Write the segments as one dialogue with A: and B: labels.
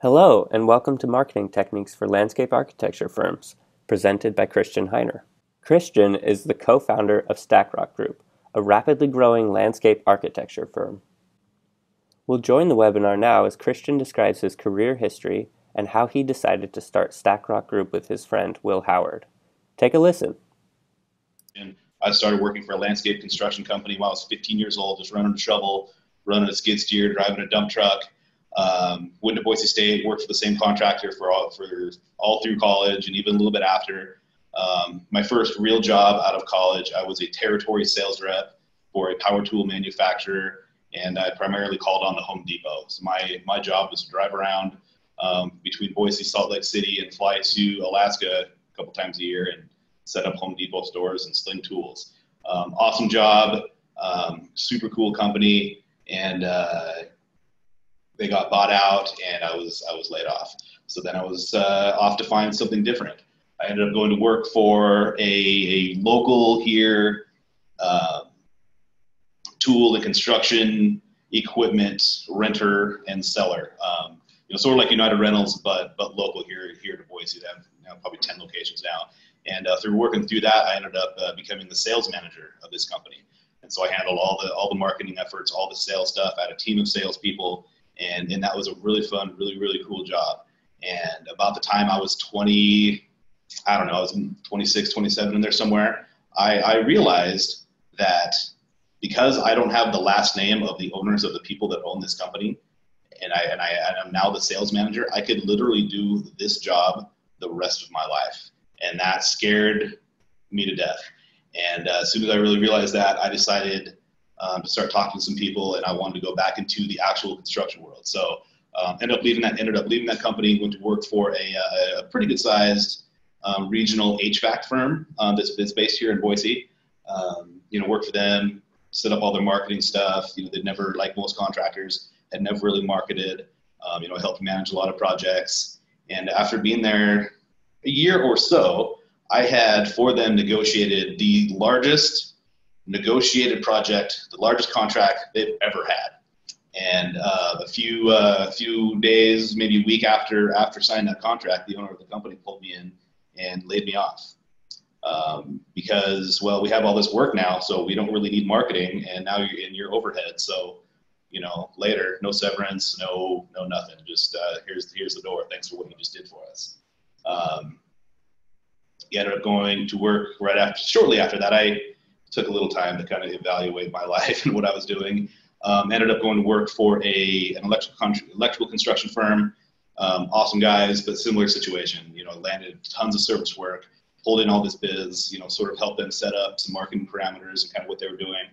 A: Hello, and welcome to Marketing Techniques for Landscape Architecture Firms, presented by Krisian Hiner. Krisian is the co-founder of StackRock Group, a rapidly growing landscape architecture firm. We'll join the webinar now as Krisian describes his career history and how he decided to start StackRock Group with his friend Will Howard. Take a listen.
B: And I started working for a landscape construction company while I was 15 years old, just running a shovel, running a skid steer, driving a dump truck. Went to Boise State, worked for the same contractor for all through college and even a little bit after. My first real job out of college, I was a territory sales rep for a power tool manufacturer, and I primarily called on the Home Depot. So my job was to drive around between Boise, Salt Lake City, and fly to Alaska a couple times a year and set up Home Depot stores and sling tools. Awesome job, super cool company, and they got bought out, and I was laid off. So then I was off to find something different. I ended up going to work for a local here tool and construction equipment renter and seller. Sort of like United Rentals, but local here to Boise. They have probably 10 locations now. And through working through that, I ended up becoming the sales manager of this company. And so I handled all the marketing efforts, all the sales stuff. I had a team of salespeople. And that was a really fun, really cool job. And about the time I was 20, I don't know, I was 26, 27 in there somewhere, I realized that because I don't have the last name of the owners of the people that own this company, and I'm now the sales manager, I could literally do this job the rest of my life. And that scared me to death. And as soon as I really realized that, I decided to start talking to some people, and I wanted to go back into the actual construction world. So ended up leaving that company, went to work for a pretty good sized regional HVAC firm that's based here in Boise. Worked for them, set up all their marketing stuff. They'd never, like most contractors, had never really marketed. Helped manage a lot of projects. And after being there a year or so, I had for them negotiated the largest negotiated project, the largest contract they've ever had. And a few days, maybe a week after signing that contract, the owner of the company pulled me in and laid me off because, well, we have all this work now, so we don't really need marketing, and now you're in your overhead. So, later, no severance, no nothing. Just here's the door. Thanks for what you just did for us. He ended up going to work shortly after that. I took a little time to kind of evaluate my life and what I was doing. Ended up going to work for an electrical construction firm. Awesome guys, but similar situation. Landed tons of service work, pulled in all this biz. Sort of helped them set up some marketing parameters and kind of what they were doing.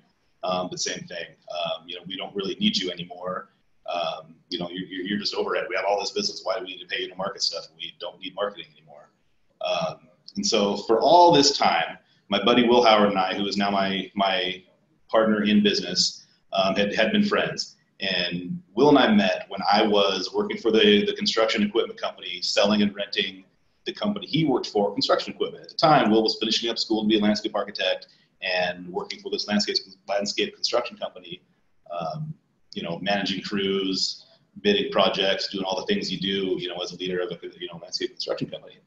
B: But same thing. We don't really need you anymore. You're just overhead. We have all this business. Why do we need to pay you to market stuff? We don't need marketing anymore. And so for all this time, my buddy Will Howard and I, who is now my partner in business, had been friends. And Will and I met when I was working for the construction equipment company, selling and renting the company he worked for, construction equipment. At the time, Will was finishing up school to be a landscape architect and working for this landscape construction company, managing crews, bidding projects, doing all the things you do, as a leader of a landscape construction company.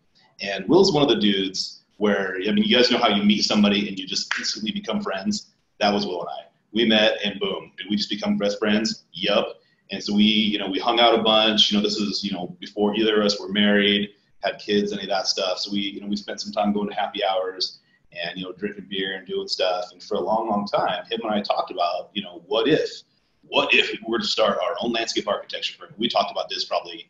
B: And Will's one of the dudes where, you guys know how you meet somebody and you just instantly become friends? That was Will and I. We met and boom, did we just become best friends? Yup. And so we hung out a bunch. This is, before either of us were married, had kids, any of that stuff. So we spent some time going to happy hours and, drinking beer and doing stuff. And for a long, long time, him and I talked about, what if we were to start our own landscape architecture firm? We talked about this probably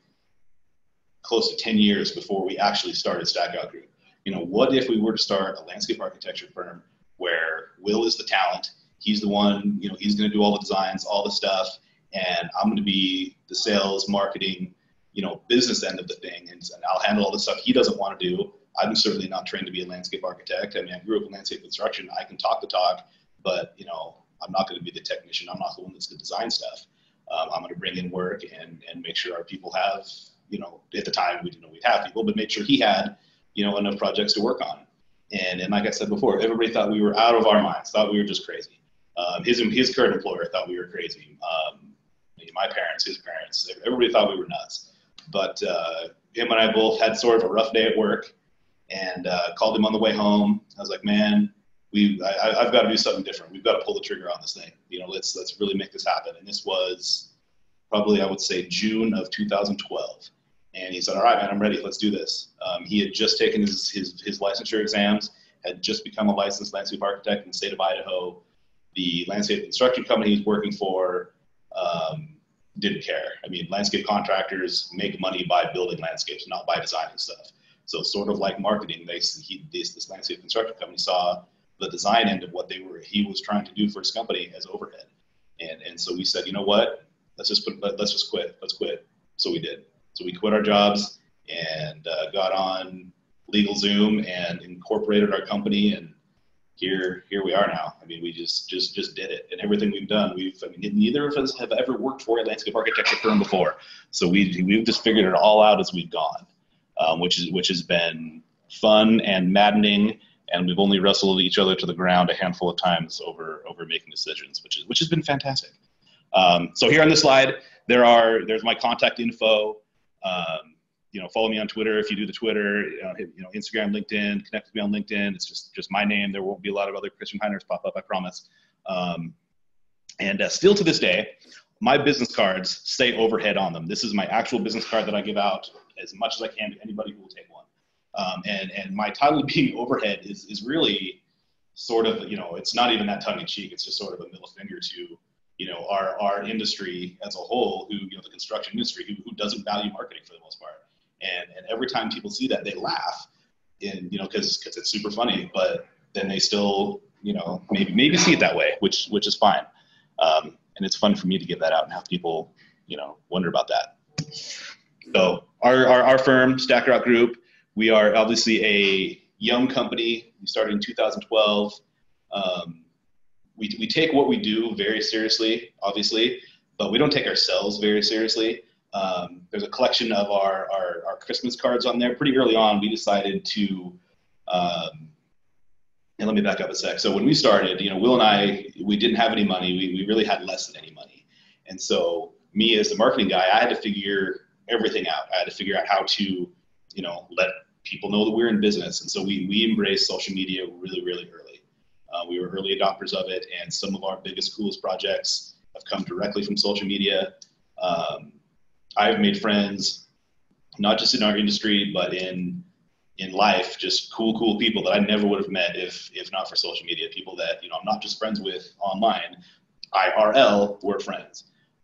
B: close to 10 years before we actually started StackRock Group. What if we were to start a landscape architecture firm where Will is the talent, he's the one, he's going to do all the designs, all the stuff, and I'm going to be the sales, marketing, business end of the thing, and I'll handle all the stuff he doesn't want to do. I'm certainly not trained to be a landscape architect. I grew up in landscape construction. I can talk the talk, but, I'm not going to be the technician. I'm not the one that's going to design stuff. I'm going to bring in work and make sure our people have, at the time we didn't know we'd have people, but make sure he had, enough projects to work on. And like I said before, everybody thought we were out of our minds, thought we were just crazy. His current employer thought we were crazy. My parents, his parents, everybody thought we were nuts. But him and I both had sort of a rough day at work, and called him on the way home. I was like, man, I've got to do something different. We've got to pull the trigger on this thing. You know, let's really make this happen. And this was probably, I would say, June of 2012. And he said, all right, man, I'm ready. Let's do this. He had just taken his licensure exams, had just become a licensed landscape architect in the state of Idaho. The landscape construction company he was working for didn't care. I mean, landscape contractors make money by building landscapes, not by designing stuff. So sort of like marketing, this landscape construction company saw the design end of what he was trying to do for his company as overhead. And so we said, you know what, let's just quit. Let's quit. So we did. So we quit our jobs and got on LegalZoom and incorporated our company, and here we are now. I mean, we just did it, and everything we've done, neither of us have ever worked for a landscape architecture firm before, so we've just figured it all out as we've gone, which has been fun and maddening, and we've only wrestled each other to the ground a handful of times over making decisions, which has been fantastic. So here on this slide, there's my contact info. Follow me on Twitter if you do the Twitter, Instagram, LinkedIn, connect with me on LinkedIn. It's just my name. There won't be a lot of other Krisian Hiners pop up, I promise. And still to this day, my business cards say overhead on them. This is my actual business card that I give out as much as I can to anybody who will take one. And my title being overhead is really sort of, it's not even that tongue in cheek. It's just sort of a middle finger to, our industry as a whole, who, the construction industry, who doesn't value marketing for the most part. And every time people see that, they laugh, and because it's super funny. But then they still, maybe see it that way, which is fine. And it's fun for me to give that out and have people, wonder about that. So our firm, Stack Rock Group, we are obviously a young company. We started in 2012. We take what we do very seriously, obviously, but we don't take ourselves very seriously. There's a collection of our Christmas cards on there. Pretty early on, we decided to, and let me back up a sec. So when we started, Will and I, we didn't have any money. We really had less than any money. And so me as the marketing guy, I had to figure everything out. I had to figure out how to, let people know that we're in business. And so we embraced social media really, really early. We were early adopters of it, and some of our biggest, coolest projects have come directly from social media. I've made friends, not just in our industry, but in life, just cool people that I never would have met if not for social media. People that, I'm not just friends with online, IRL, we're friends.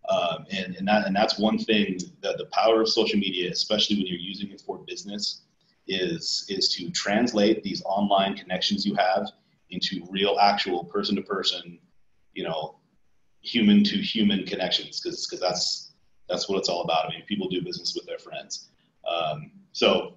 B: And that's one thing, that the power of social media, especially when you're using it for business, is to translate these online connections you have into real, actual person-to-person, human-to-human connections, because that's what it's all about. I mean, people do business with their friends. So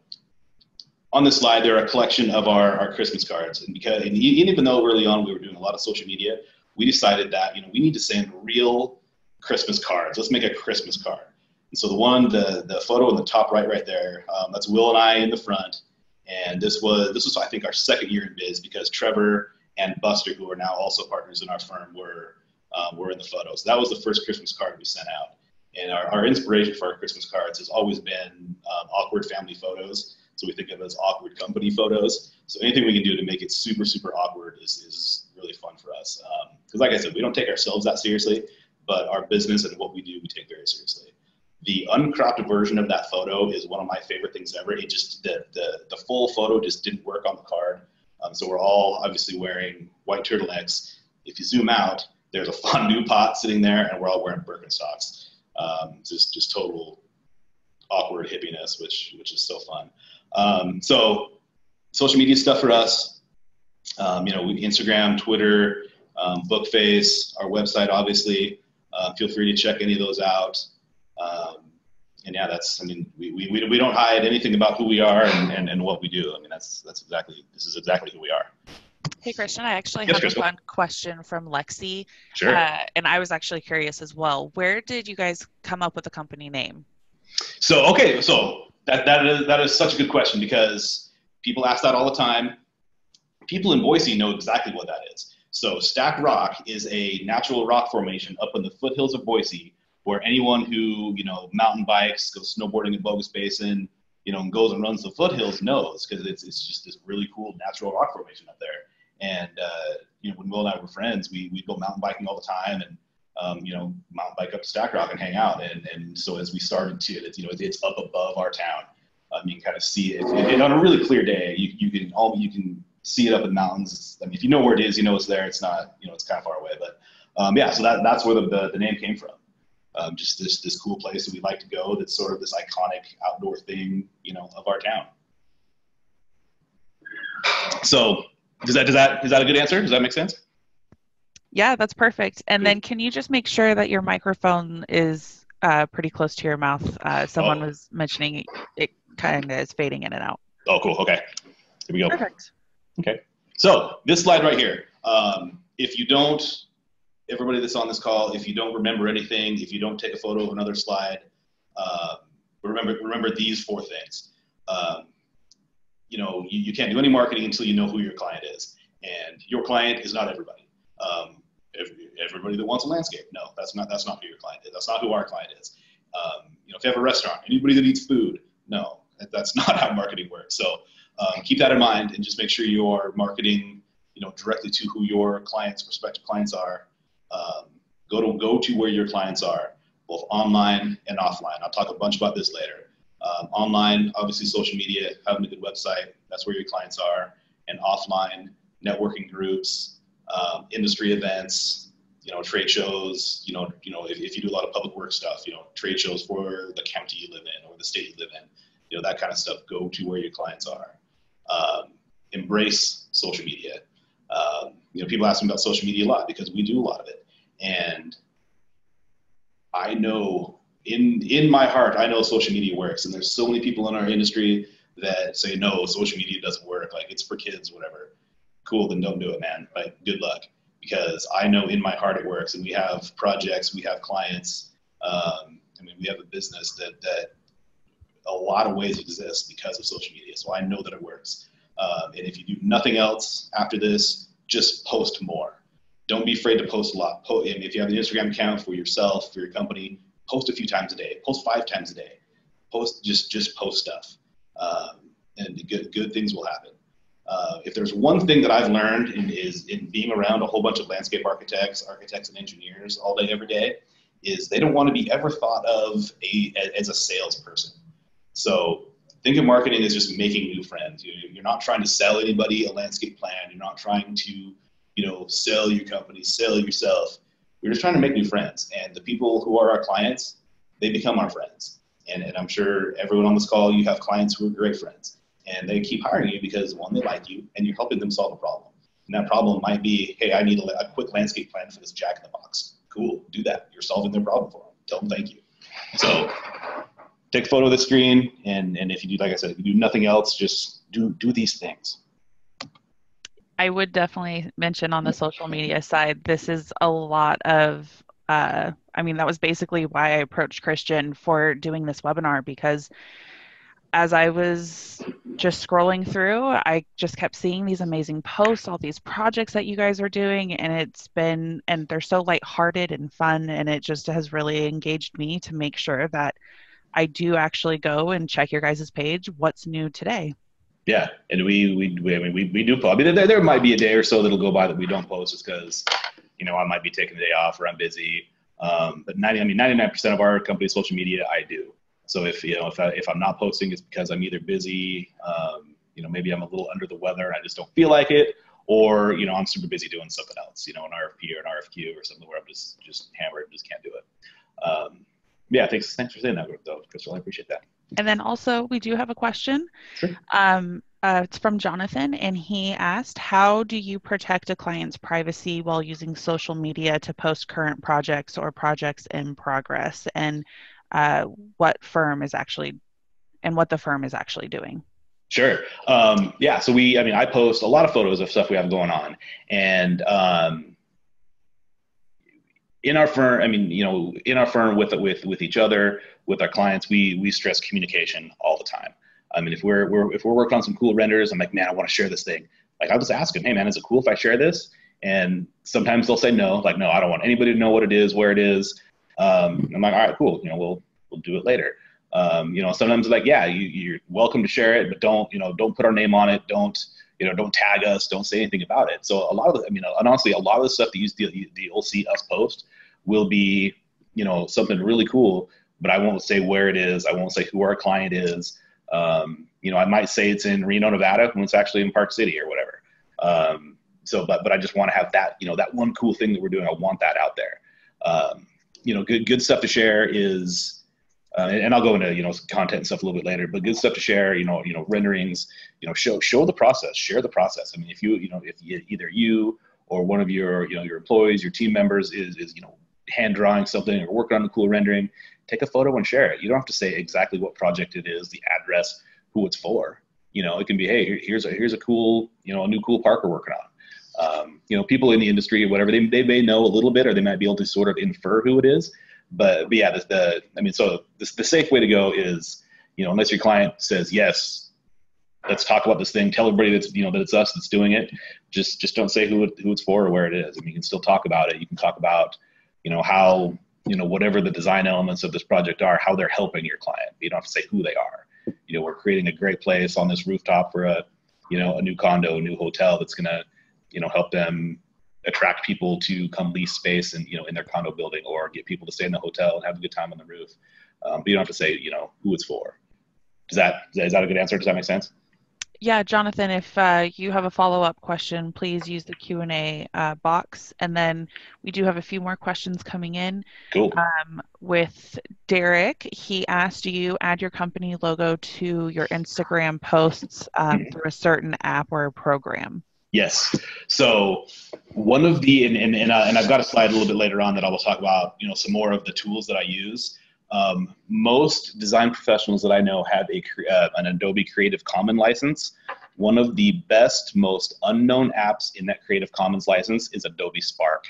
B: on this slide, there are a collection of our Christmas cards, and even though early on we were doing a lot of social media, we decided that we need to send real Christmas cards. Let's make a Christmas card. And so the photo in the top right there, that's Will and I in the front. And this was I think our second year in biz, because Trevor and Buster, who are now also partners in our firm, were in the photos. So that was the first Christmas card we sent out. And our inspiration for our Christmas cards has always been awkward family photos. So we think of it as awkward company photos. So anything we can do to make it super, super awkward is really fun for us. Because like I said, we don't take ourselves that seriously, but our business and what we do, we take very seriously. The uncropped version of that photo is one of my favorite things ever. It just, the full photo just didn't work on the card. So we're all obviously wearing white turtlenecks. If you zoom out, there's a fondue pot sitting there, and we're all wearing Birkenstocks. Just total awkward hippiness, which is so fun. So social media stuff for us, Instagram, Twitter, Bookface, our website, obviously. Feel free to check any of those out. And yeah, we don't hide anything about who we are and what we do. I mean, this is exactly who we are.
C: Hey, Christian, I actually have a fun question from Lexi.
B: Sure.
C: And I was actually curious as well. Where did you guys come up with the company name?
B: So that is such a good question, because people ask that all the time. People in Boise know exactly what that is. So Stack Rock is a natural rock formation up in the foothills of Boise, where anyone who, mountain bikes, goes snowboarding in Bogus Basin, and goes and runs the foothills knows, because it's just this really cool natural rock formation up there. And, when Will and I were friends, we'd go mountain biking all the time, and, mountain bike up to Stack Rock and hang out. And so as we started to, it's up above our town. You can kind of see it. And on a really clear day, you can see it up in the mountains. I mean, if you know where it is, it's there. It's not, it's kind of far away. But so that's where the name came from. Just this cool place that we like to go. That's sort of this iconic outdoor thing, of our town. So is that a good answer? Does that make sense?
C: Yeah, that's perfect. And then can you just make sure that your microphone is pretty close to your mouth? Someone was mentioning it kind of is fading in and out.
B: Oh, cool. Okay. Here we go.
C: Perfect.
B: Okay. So this slide right here, everybody that's on this call, if you don't remember anything, if you don't take a photo of another slide, remember these 4 things. You can't do any marketing until you know who your client is. And your client is not everybody. Everybody that wants a landscape. No, that's not who your client is. That's not who our client is. If you have a restaurant, anybody that eats food, no, that's not how marketing works. So keep that in mind, and just make sure you are marketing, directly to who your prospective clients are. Go to where your clients are, both online and offline. I'll talk a bunch about this later. Online, obviously social media, having a good website, that's where your clients are. And offline, networking groups, industry events, trade shows, if you do a lot of public work stuff, trade shows for the county you live in or the state you live in, that kind of stuff. Go to where your clients are. Embrace social media. People ask me about social media a lot because we do a lot of it. And I know in my heart, I know social media works. And there's so many people in our industry that say, no, social media doesn't work. Like, it's for kids, whatever. Cool, then don't do it, man. Like, good luck. Because I know in my heart it works. And we have projects, we have clients. We have a business that a lot of ways exist because of social media. So I know that it works. And if you do nothing else after this, just post more. Don't be afraid to post a lot. If you have an Instagram account for yourself, for your company, post a few times a day. Post 5 times a day. Just post stuff. And good things will happen. If there's one thing that I've learned in being around a whole bunch of landscape architects and engineers all day, every day, is they don't want to be ever thought of as a salesperson. So think of marketing as just making new friends. You're not trying to sell anybody a landscape plan. You're not trying to, sell your company, sell yourself. We're just trying to make new friends. And the people who are our clients, they become our friends. And I'm sure everyone on this call, you have clients who are great friends. And they keep hiring you because, one, they like you, and you're helping them solve a problem. And that problem might be, hey, I need a quick landscape plan for this jack-in-the-box. Cool, do that. You're solving their problem for them. Tell them thank you. So take a photo of the screen, and if you do, like I said, if you do nothing else, just do these things.
C: I would definitely mention on the social media side, this is a lot of, that was basically why I approached Krisian for doing this webinar, because as I was just scrolling through, I just kept seeing these amazing posts, all these projects that you guys are doing, and they're so lighthearted and fun, and it just has really engaged me to make sure that I do actually go and check your guys' page. What's new today?
B: Yeah, and we do post. There might be a day or so that'll go by that we don't post just because, I might be taking the day off or I'm busy. But 99% of our company's social media, I do. So if I'm not posting, it's because I'm either busy, maybe I'm a little under the weather and I just don't feel like it, or I'm super busy doing something else, an RFP or an RFQ or something where I'm just hammered and just can't do it. Thanks for saying that, though, Crystal. I appreciate that.
C: And then also, we do have a question.
B: Sure.
C: It's from Jonathan, and he asked, how do you protect a client's privacy while using social media to post current projects or projects in progress, and what the firm is actually doing?
B: Sure. So I post a lot of photos of stuff we have going on, and in our firm, with each other, with our clients, we stress communication all the time. If we're working on some cool renders, I'm like, man, I want to share this thing. Like, I'll just ask them, hey man, is it cool if I share this? And sometimes they'll say no, like, no, I don't want anybody to know what it is, where it is. I'm like, all right, cool. We'll do it later. Sometimes like, yeah, you're welcome to share it, but don't put our name on it. Don't tag us. Don't say anything about it. So a lot of and honestly, a lot of the stuff that you'll see us post will be, something really cool, but I won't say where it is. I won't say who our client is. I might say it's in Reno, Nevada, when it's actually in Park City or whatever. But I just want to have that, that one cool thing that we're doing. I want that out there. Good stuff to share is, and I'll go into, content and stuff a little bit later, but good stuff to share, renderings, show the process, share the process. I mean, if either you or one of your employees, your team members is hand drawing something or working on a cool rendering, take a photo and share it. You don't have to say exactly what project it is, the address, who it's for. It can be, hey, here's a cool, a new cool park we're working on. People in the industry or whatever, they may know a little bit, or they might be able to sort of infer who it is. But yeah, the safe way to go is, unless your client says, yes, let's talk about this thing, tell everybody that's, that it's us that's doing it. Just don't say who it's for or where it is. I mean, you can still talk about it. You can talk about, how, whatever the design elements of this project are, how they're helping your client. You don't have to say who they are. We're creating a great place on this rooftop for a new condo, a new hotel that's going to, help them attract people to come lease space and, in their condo building, or get people to stay in the hotel and have a good time on the roof. But you don't have to say, who it's for. Is that a good answer? Does that make sense?
C: Yeah, Jonathan, if you have a follow-up question, please use the Q&A box. And then we do have a few more questions coming in.
B: Cool.
C: With Derek, he asked, do you add your company logo to your Instagram posts through a certain app or program?
B: Yes. So one of the, and I've got a slide a little bit later on that I will talk about, some more of the tools that I use. Most design professionals that I know have an Adobe Creative Commons license. One of the best, most unknown apps in that Creative Commons license is Adobe Spark.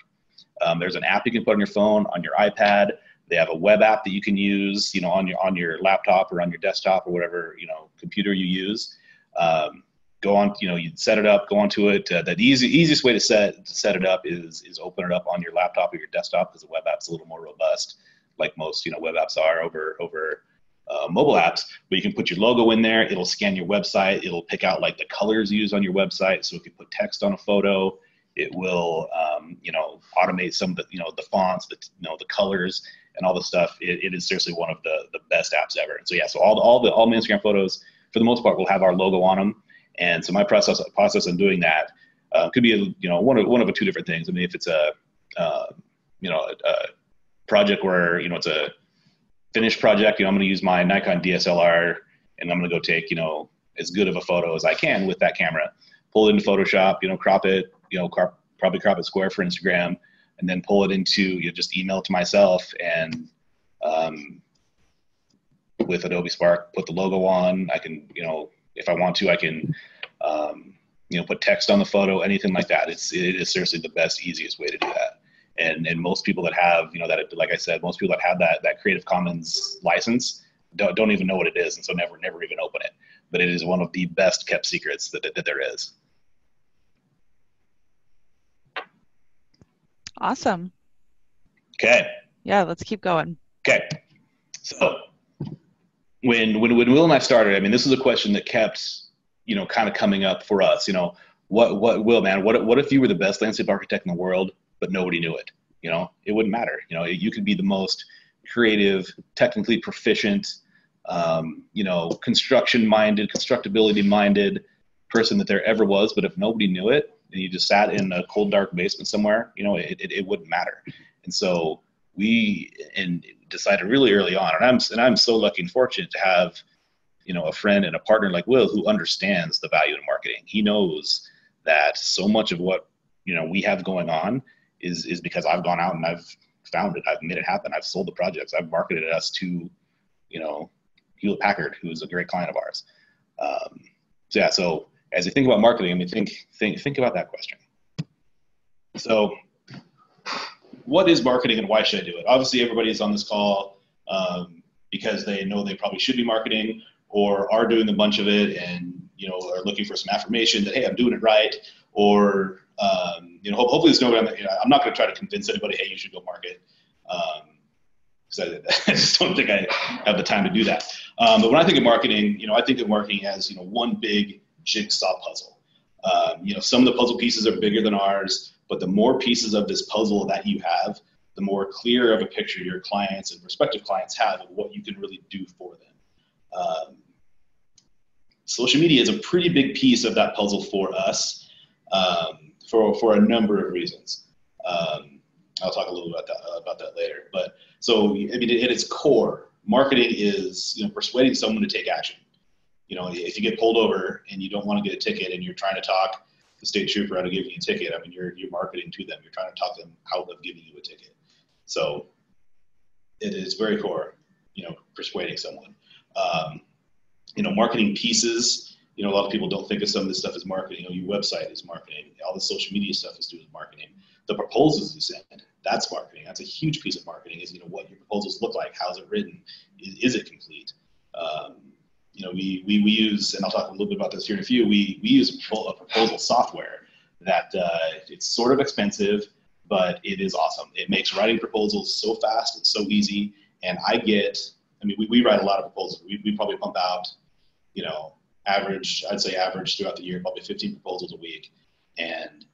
B: There's an app you can put on your phone, on your iPad. They have a web app that you can use, on your laptop or on your desktop or whatever, computer you use. Go on, you set it up, go onto it. The easiest way to set it up is open it up on your laptop or your desktop, because the web app's a little more robust, like most web apps are over mobile apps. But you can put your logo in there. It'll scan your website. It'll pick out like the colors used on your website. So if you put text on a photo, it will automate some of the the fonts, the colors and all the stuff. It is seriously one of the best apps ever. And so yeah, so all my Instagram photos for the most part will have our logo on them. And so my process of doing that could be one of two different things. I mean, if it's a project where it's a finished project, I'm going to use my Nikon DSLR and I'm going to go take as good of a photo as I can with that camera, pull it into Photoshop, crop it, probably crop it square for Instagram, and then pull it into just email it to myself, and with Adobe Spark, put the logo on. I can if I want to, I can, put text on the photo, anything like that. It is seriously the best, easiest way to do that. And most people that have, that, like I said, most people that have that Creative Commons license don't even know what it is. And so never even open it. But it is one of the best kept secrets that there is.
C: Awesome.
B: Okay. Yeah,
C: let's keep going.
B: Okay. So when Will and I started, I mean, this is a question that kept, kind of coming up for us. What Will, man, what if you were the best landscape architect in the world, but nobody knew it? It wouldn't matter. You could be the most creative, technically proficient, construction-minded, constructability-minded person that there ever was. But if nobody knew it, and you just sat in a cold, dark basement somewhere, it wouldn't matter. And so we decided really early on, and I'm so lucky and fortunate to have, a friend and a partner like Will who understands the value in marketing. He knows that so much of what we have going on is because I've gone out and I've found it, I've made it happen, I've sold the projects, I've marketed us to, Hewlett Packard, who's a great client of ours. So as you think about marketing, I mean, think about that question. So what is marketing and why should I do it? Obviously, everybody's on this call because they know they probably should be marketing or are doing a bunch of it and, are looking for some affirmation that, hey, I'm doing it right. Or, hopefully there's no way I'm not going to try to convince anybody, hey, you should go market. I just don't think I have the time to do that. But when I think of marketing, I think of marketing as, one big jigsaw puzzle. Some of the puzzle pieces are bigger than ours, but the more pieces of this puzzle that you have, the more clear of a picture your clients and prospective clients have of what you can really do for them. Social media is a pretty big piece of that puzzle for us, for a number of reasons. I'll talk a little bit about that later. But so, at its core, marketing is, persuading someone to take action. If you get pulled over and you don't want to get a ticket and you're trying to talk the state trooper out of giving you a ticket, you're marketing to them. You're trying to talk them out of giving you a ticket. So it is very core, persuading someone. Marketing pieces, a lot of people don't think of some of this stuff as marketing. Your website is marketing. All the social media stuff is doing marketing. The proposals you send, that's marketing. That's a huge piece of marketing is, what your proposals look like. How's it written? Is it complete? We use, and I'll talk a little bit about this here in a few, we use a proposal software that it's sort of expensive, but it is awesome. It makes writing proposals so fast and so easy. And we write a lot of proposals. We probably pump out, I'd say average throughout the year, probably 15 proposals a week. And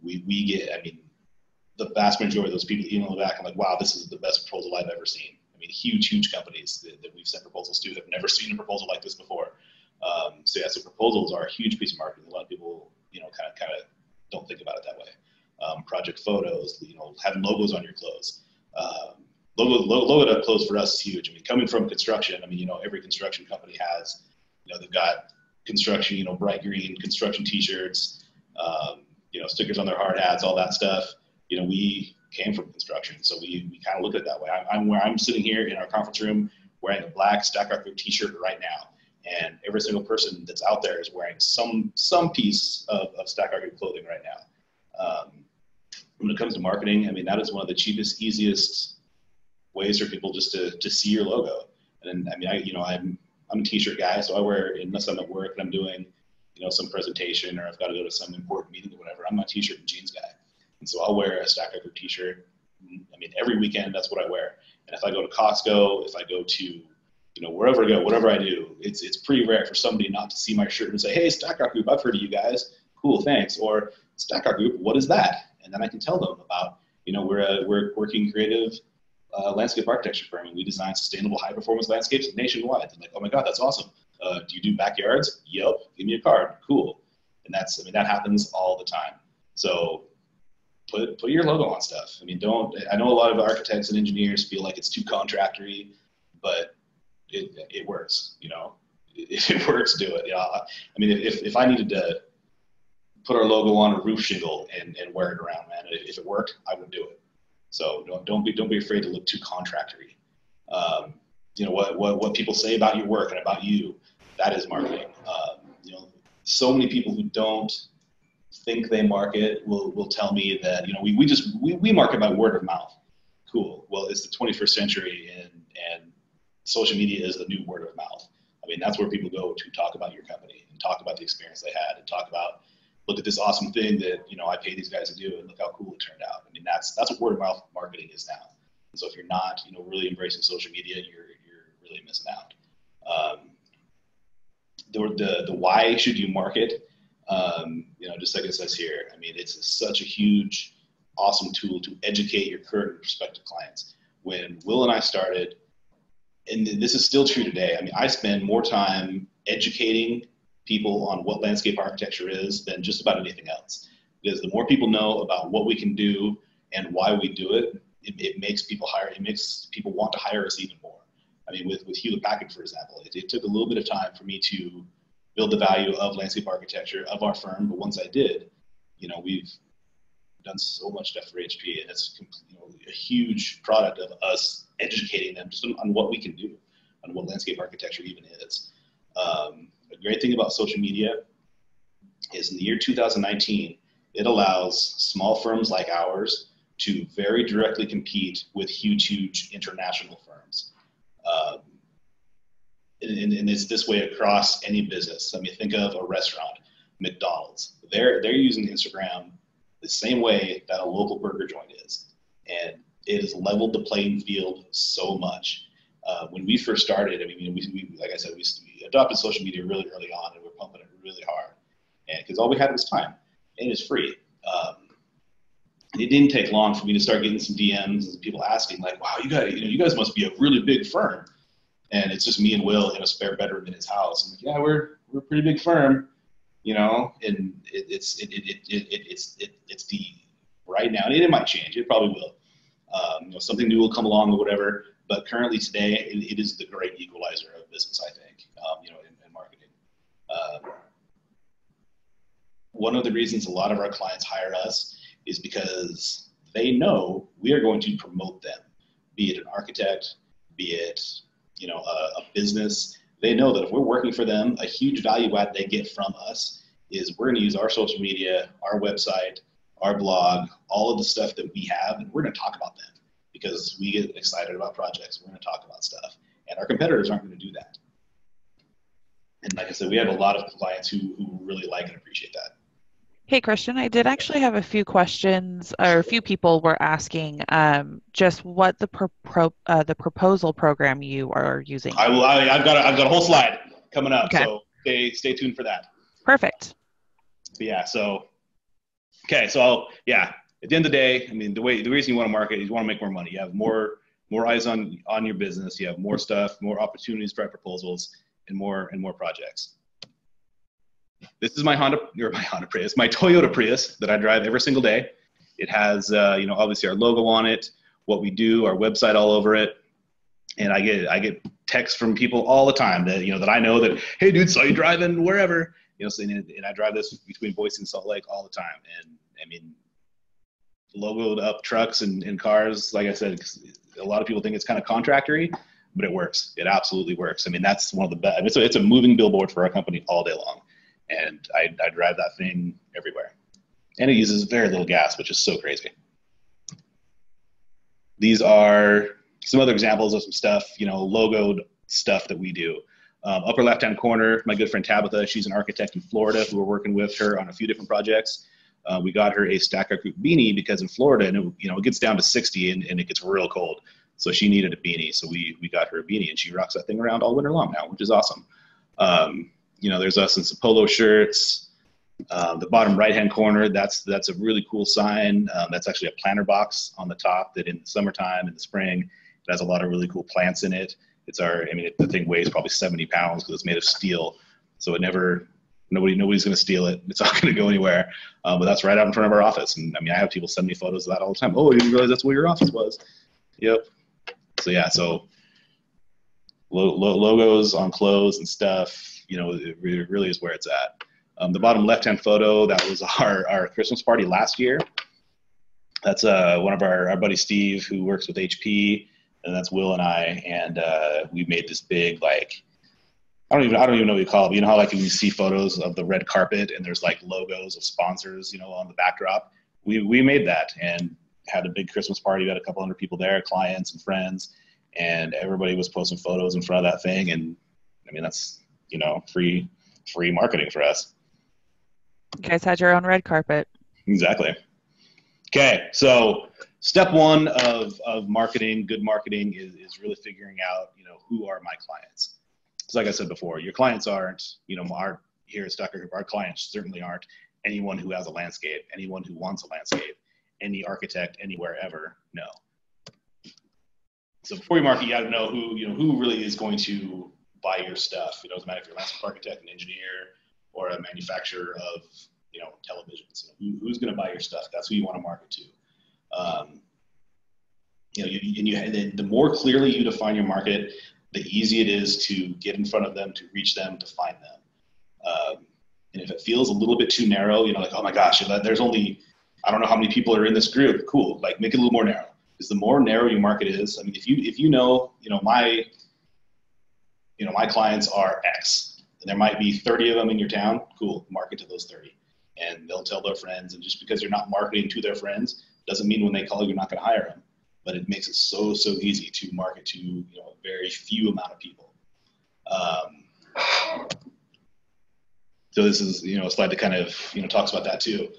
B: we get, the vast majority of those people email back, I'm like, wow, this is the best proposal I've ever seen. Huge companies that we've sent proposals to have never seen a proposal like this before. So proposals are a huge piece of marketing. A lot of people, kind of don't think about it that way. Project photos, having logos on your clothes. Logo clothes for us is huge. Coming from construction, every construction company has, they've got construction, bright green construction T-shirts, stickers on their hard hats, all that stuff. We came from construction, so we kind of look at it that way. I'm sitting here in our conference room wearing a black Stack Rock Group T-shirt right now, and every single person that's out there is wearing some piece of Stack Rock Group clothing right now. When it comes to marketing, that is one of the cheapest, easiest ways for people just to see your logo. And I'm a T-shirt guy, so I wear, unless I'm at work and I'm doing some presentation or I've got to go to some important meeting or whatever, I'm a T-shirt and jeans guy. And so I'll wear a Stack Record T-shirt. Every weekend, that's what I wear. And if I go to Costco, if I go to, wherever I go, whatever I do, it's pretty rare for somebody not to see my shirt and say, hey, Stack Rock Group, I've heard of you guys. Cool, thanks. Or Stack Rock Group, what is that? And then I can tell them about, we're working creative landscape architecture firm, and we design sustainable high-performance landscapes nationwide. I'm like, oh my God, that's awesome. Do you do backyards? Yep. Give me a card. Cool. And that happens all the time. So put your logo on stuff. I know a lot of architects and engineers feel like it's too contractory, but it works, If it works, do it. If I needed to put our logo on a roof shingle and wear it around, man, if it worked, I would do it. So don't be afraid to look too contractory. What people say about your work and about you, that is marketing. So many people who don't think they market will tell me that, we market by word of mouth. Cool. Well, it's the 21st century and social media is the new word of mouth. That's where people go to talk about your company and talk about the experience they had and talk about, look at this awesome thing that, I paid these guys to do and look how cool it turned out. That's what word of mouth marketing is now. And so if you're not, really embracing social media, you're really missing out. The why should you market? Just like it says here, it's such a huge, awesome tool to educate your current and prospective clients. When Will and I started, and this is still true today, I spend more time educating people on what landscape architecture is than just about anything else. Because the more people know about what we can do and why we do it, it makes people want to hire us even more. With Hewlett Packard, for example, it took a little bit of time for me to build the value of landscape architecture of our firm, but once I did, we've done so much stuff for HP, and it's a huge product of us educating them just on what we can do, on what landscape architecture even is. A great thing about social media is in the year 2019, it allows small firms like ours to very directly compete with huge international firms. And it's this way across any business. Think of a restaurant, McDonald's. They're using Instagram the same way that a local burger joint is. And it has leveled the playing field so much. When we first started, I mean, we like I said, we adopted social media really early on, and we're pumping it really hard, and because all we had was time, and it's free. It didn't take long for me to start getting some DMs and people asking, like, "Wow, you guys must be a really big firm," and it's just me and Will in a spare bedroom in his house. I'm like, "Yeah, we're a pretty big firm, and it's the right now, and it might change. It probably will. Something new will come along or whatever. But currently today, it is the great equalizer of business, I think, in marketing. One of the reasons a lot of our clients hire us is because they know we are going to promote them, be it an architect, be it, a business. They know that if we're working for them, a huge value add they get from us is we're going to use our social media, our website, our blog, all of the stuff that we have, and we're going to talk about them. Because we get excited about projects, we're going to talk about stuff, and our competitors aren't going to do that. And like I said, we have a lot of clients who really like and appreciate that.
C: Hey, Christian, I did actually have a few questions, or a few people were asking just what the proposal program you are using.
B: I've got a whole slide coming up,
C: okay.
B: So stay tuned for that.
C: Perfect.
B: But yeah, so at the end of the day, I mean, the reason you want to market is you want to make more money. You have more eyes on your business. You have more stuff, more opportunities to write proposals, and more projects. This is my Prius, my Toyota Prius that I drive every single day. It has, obviously our logo on it, what we do, our website all over it, and I get texts from people all the time that that I know that, hey dude, saw you driving wherever, and I drive this between Boise and Salt Lake all the time, and I mean, logoed up trucks and cars, like I said, a lot of people think it's kind of contractory, but it works. It absolutely works. I mean, that's one of the best. It's a moving billboard for our company all day long, and I drive that thing everywhere, and it uses very little gas, which is so crazy. These are some other examples of some stuff, logoed stuff that we do. Upper left-hand corner, my good friend Tabitha, she's an architect in Florida who we're working with her on a few different projects. We got her a Stack Rock Group beanie because in Florida, and it gets down to 60 and it gets real cold. So she needed a beanie. So we got her a beanie, and she rocks that thing around all winter long now, which is awesome. There's us in some polo shirts. The bottom right-hand corner, that's a really cool sign. That's actually a planter box on the top that in the summertime, in the spring, it has a lot of really cool plants in it. The thing weighs probably 70 pounds because it's made of steel. So nobody's going to steal it. It's not going to go anywhere. But that's right out in front of our office. And I mean, I have people send me photos of that all the time. Oh, you didn't realize that's where your office was. Yep. So yeah, logos on clothes and stuff, it really is where it's at. The bottom left-hand photo, that was our Christmas party last year. That's one of our buddy Steve, who works with HP, and that's Will and I, and we made this big, like, I don't even know what you call it. But you know how like when you see photos of the red carpet and there's like logos of sponsors, on the backdrop. We made that and had a big Christmas party. We had a couple hundred people there, clients and friends, and everybody was posting photos in front of that thing. And I mean, that's free marketing for us.
C: You guys had your own red carpet.
B: Exactly. Okay, so step one of marketing, good marketing, is really figuring out who are my clients. Because like I said before, your clients aren't, here at Stack Rock Group, our clients certainly aren't anyone who has a landscape, anyone who wants a landscape, any architect, anywhere ever, no. So before you market, you got to know who really is going to buy your stuff. It doesn't matter if you're a landscape architect, an engineer, or a manufacturer of, televisions. Who's going to buy your stuff? That's who you want to market to. And then the more clearly you define your market, the easier it is to get in front of them, to reach them, to find them. And if it feels a little bit too narrow, like, oh my gosh, there's only, I don't know how many people are in this group. Cool. Like, make it a little more narrow. Because the more narrow your market is, I mean, my clients are X, and there might be 30 of them in your town. Cool. Market to those 30. And they'll tell their friends. And just because you're not marketing to their friends doesn't mean when they call, you're not going to hire them. But it makes it so easy to market to a very few amount of people. So this is a slide that kind of talks about that too.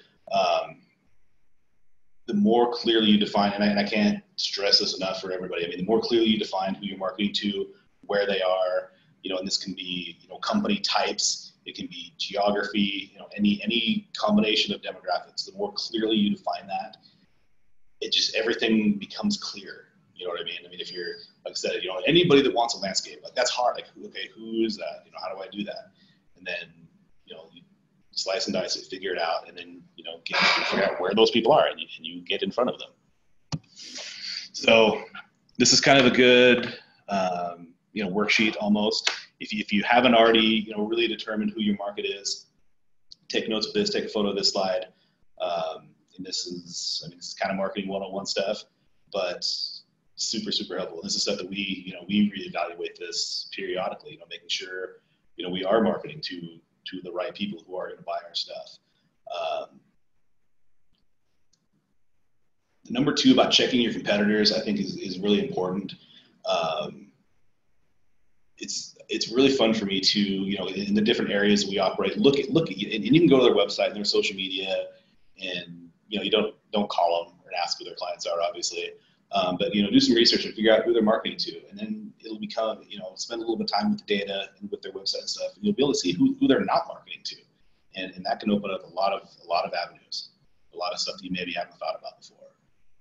B: The more clearly you define, and I can't stress this enough for everybody. I mean, the more clearly you define who you're marketing to, where they are, and this can be, company types, it can be geography, any combination of demographics. The more clearly you define that, everything becomes clear. You know what I mean? I mean, if you're, like I said, anybody that wants a landscape, like that's hard. Like, okay, who is that? How do I do that? And then, you slice and dice it, figure it out, and then, figure out where those people are, and you get in front of them. So this is kind of a good, worksheet almost. If you haven't already, really determined who your market is, take notes of this, take a photo of this slide. And this is kind of marketing 101 stuff, but super, super helpful. This is stuff that we reevaluate this periodically, making sure, we are marketing to the right people who are going to buy our stuff. The number 2 about checking your competitors, I think is really important. It's really fun for me to, in the different areas we operate, look at, and you can go to their website and their social media, and, you don't call them and ask who their clients are, obviously. But, do some research and figure out who they're marketing to. And then it'll become, spend a little bit of time with the data and with their website and stuff, and you'll be able to see who they're not marketing to. And that can open up a lot of avenues, a lot of stuff that you maybe haven't thought about before.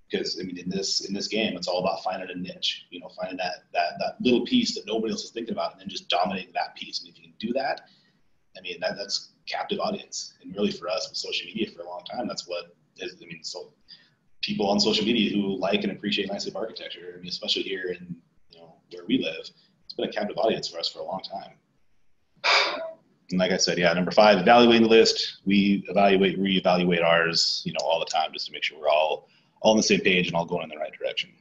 B: Because, I mean, in this game, it's all about finding a niche, finding that little piece that nobody else is thinking about, and then just dominating that piece. And if you can do that, I mean, that's captive audience. And really for us with social media for a long time, that's what is, so people on social media who like and appreciate landscape architecture, I mean, especially here in, where we live, it's been a captive audience for us for a long time. And like I said, number 5, evaluating the list. We reevaluate ours, all the time, just to make sure we're all on the same page and all going in the right direction.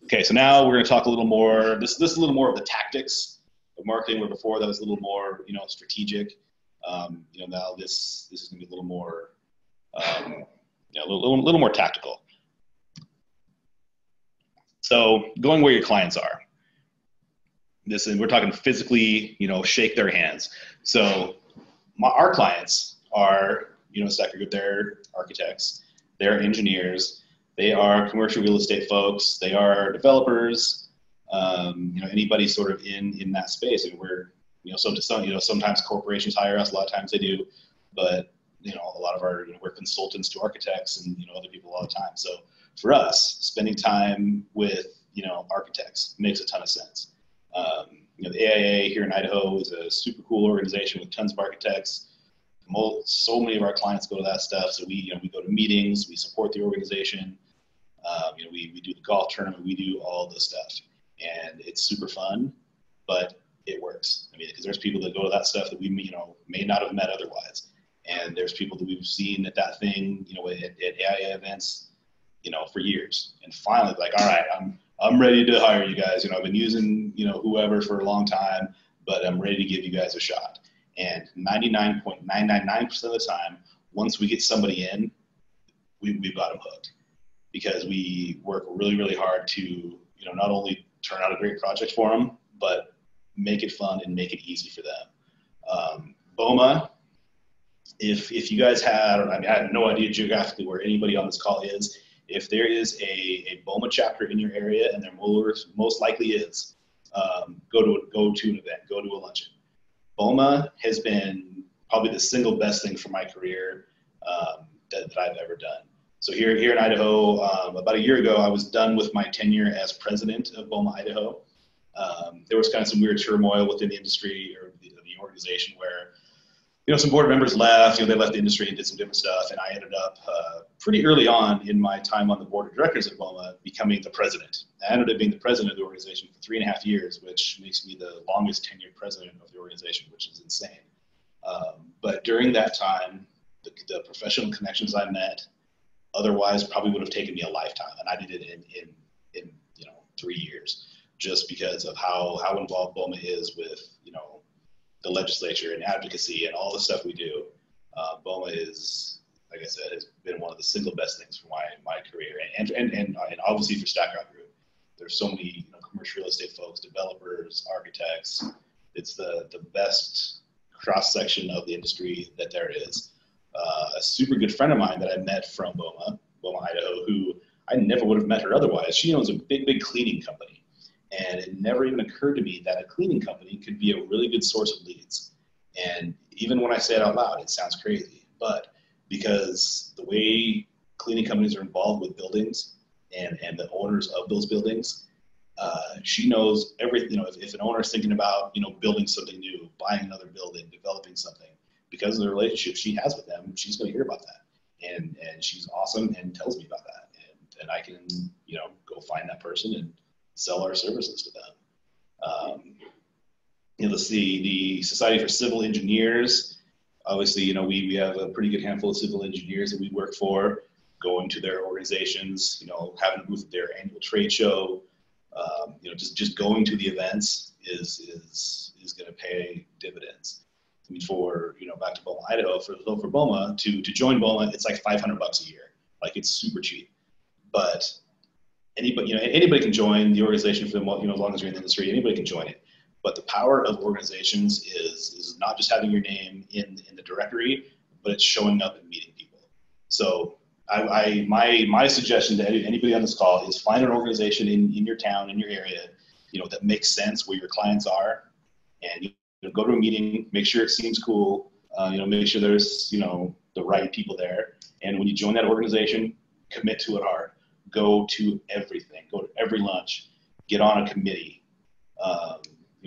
B: Okay, so now we're going to talk a little more. This is a little more of the tactics of marketing, where before that was a little more, strategic. Now this is going to be a little more, a little more tactical. So going where your clients are. We're talking physically, shake their hands. So our clients are, Stacker Group, they're architects, they're engineers, they are commercial real estate folks, they are developers, anybody sort of in that space. And we're, sometimes corporations hire us, a lot of times they do, but, a lot of our, we're consultants to architects and, other people all the time. So for us, spending time with, architects makes a ton of sense. The AIA here in Idaho is a super cool organization with tons of architects. So many of our clients go to that stuff. So we go to meetings, we support the organization. We do the golf tournament, we do all this stuff, and it's super fun, but it works. I mean, because there's people that go to that stuff that we, may not have met otherwise. And there's people that we've seen at that thing, at AIA events, for years. And finally, like, all right, I'm ready to hire you guys. I've been using, whoever for a long time, but I'm ready to give you guys a shot. And 99.999% of the time, once we get somebody in, we've got them hooked, because we work really, really hard to, not only turn out a great project for them, but make it fun and make it easy for them. BOMA, if you guys had, I have no idea geographically where anybody on this call is. If there is a BOMA chapter in your area, and there most likely is, go to an event, go to a luncheon. BOMA has been probably the single best thing for my career that I've ever done. So here in Idaho, about a year ago, I was done with my tenure as president of BOMA Idaho. There was kind of some weird turmoil within the industry or the organization where, some board members left, they left the industry and did some different stuff. And I ended up pretty early on in my time on the board of directors at BOMA becoming the president. I ended up being the president of the organization for 3.5 years, which makes me the longest tenured president of the organization, which is insane. But during that time, the professional connections I met otherwise probably would have taken me a lifetime. And I did it in 3 years, just because of how involved BOMA is with, the legislature and advocacy and all the stuff we do. BOMA is, like I said, has been one of the single best things for my career, and obviously for Stack Rock Group. There's so many commercial real estate folks, developers, architects. It's the best cross section of the industry that there is. A super good friend of mine that I met from BOMA Idaho, who I never would have met her otherwise. She owns a big cleaning company. And it never even occurred to me that a cleaning company could be a really good source of leads. And even when I say it out loud, it sounds crazy. But because the way cleaning companies are involved with buildings and the owners of those buildings, she knows everything. If an owner is thinking about, building something new, buying another building, developing something, because of the relationship she has with them, she's going to hear about that. And she's awesome and tells me about that. And I can, go find that person and sell our services to them. Let's see, the Society for Civil Engineers, obviously, we have a pretty good handful of civil engineers that we work for, going to their organizations, having a booth at their annual trade show, just going to the events is going to pay dividends. I mean, for, back to Boma, Idaho, for Boma, to join Boma, it's like $500 a year. Like, it's super cheap. But anybody can join the organization for them, as long as you're in the industry, anybody can join it. But the power of organizations is not just having your name in the directory, but it's showing up and meeting people. So my suggestion to anybody on this call is find an organization in your town, in your area, that makes sense where your clients are, and go to a meeting, make sure it seems cool, make sure there's, the right people there. And when you join that organization, commit to it hard. Go to everything. Go to every lunch. Get on a committee.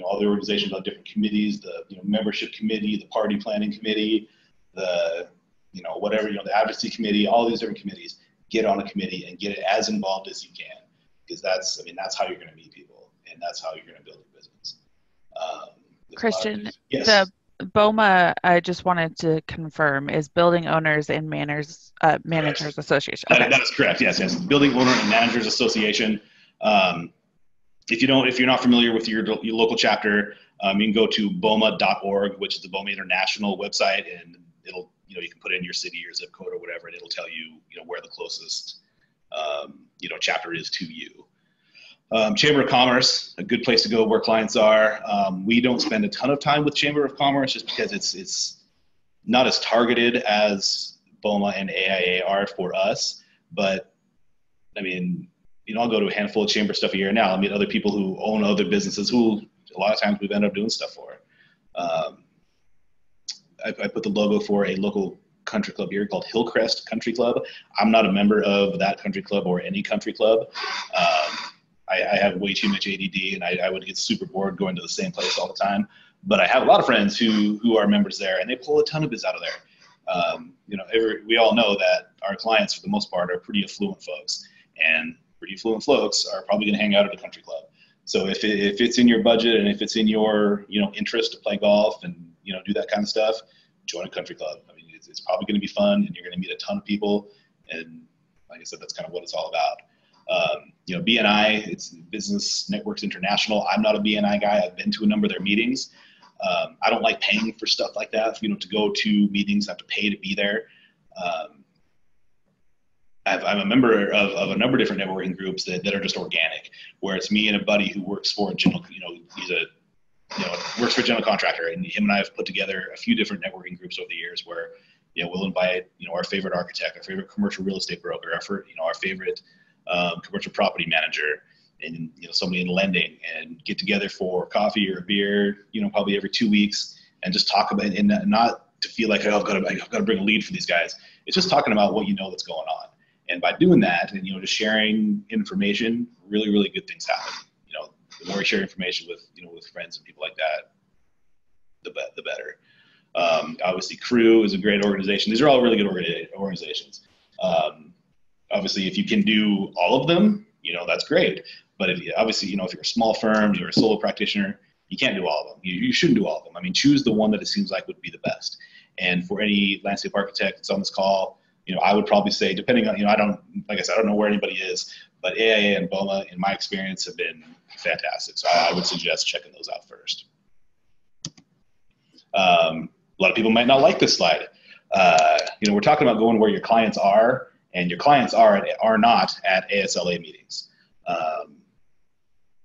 B: All the organizations have different committees, the membership committee, the party planning committee, the the advocacy committee, all these different committees. Get on a committee and get it as involved as you can, because that's how you're going to meet people, and that's how you're going to build your business.
C: Christian,
B: yes.
C: The BOMA, I just wanted to confirm, is Building Owners and Managers Association. Okay.
B: That is correct. Yes. Building Owner and Managers Association. If you're not familiar with your local chapter, you can go to boma.org, which is the BOMA International website, and it'll, you can put in your city, your zip code or whatever, and it'll tell you, where the closest, chapter is to you. Chamber of Commerce, a good place to go where clients are. We don't spend a ton of time with Chamber of Commerce just because it's not as targeted as BOMA and AIA are for us. But I mean, I'll go to a handful of chamber stuff a year now. I meet other people who own other businesses who a lot of times we've ended up doing stuff for. I put the logo for a local country club here called Hillcrest Country Club. I'm not a member of that country club or any country club. I have way too much ADD, and I would get super bored going to the same place all the time. But I have a lot of friends who are members there, and they pull a ton of biz out of there. We all know that our clients, for the most part, are pretty affluent folks, and pretty affluent folks are probably going to hang out at a country club. So if it's in your budget and if it's in your interest to play golf and do that kind of stuff, join a country club. I mean, it's probably going to be fun, and you're going to meet a ton of people. And like I said, that's kind of what it's all about. BNI, it's Business Networks International. I'm not a BNI guy. I've been to a number of their meetings. I don't like paying for stuff like that. To go to meetings, I have to pay to be there. I'm a member of a number of different networking groups that are just organic, where it's me and a buddy who works for a general, works for a general contractor, and him and I have put together a few different networking groups over the years where, we'll invite, our favorite architect, our favorite commercial real estate broker, our favorite commercial property manager, and somebody in lending, and get together for coffee or a beer, probably every 2 weeks, and just talk about it, and not to feel like, oh, I've got to bring a lead for these guys. It's just talking about what that's going on, and by doing that, and just sharing information, really, really good things happen. The more you share information with with friends and people like that, the better. Obviously, Crew is a great organization. These are all really good organizations. Obviously, if you can do all of them, that's great. But if you're a small firm, you're a solo practitioner, you can't do all of them. You shouldn't do all of them. I mean, choose the one that it seems like would be the best. And for any landscape architect that's on this call, I would probably say, depending on, I don't know where anybody is, but AIA and BOMA, in my experience, have been fantastic. So I would suggest checking those out first. A lot of people might not like this slide. We're talking about going where your clients are, and your clients are not at ASLA meetings.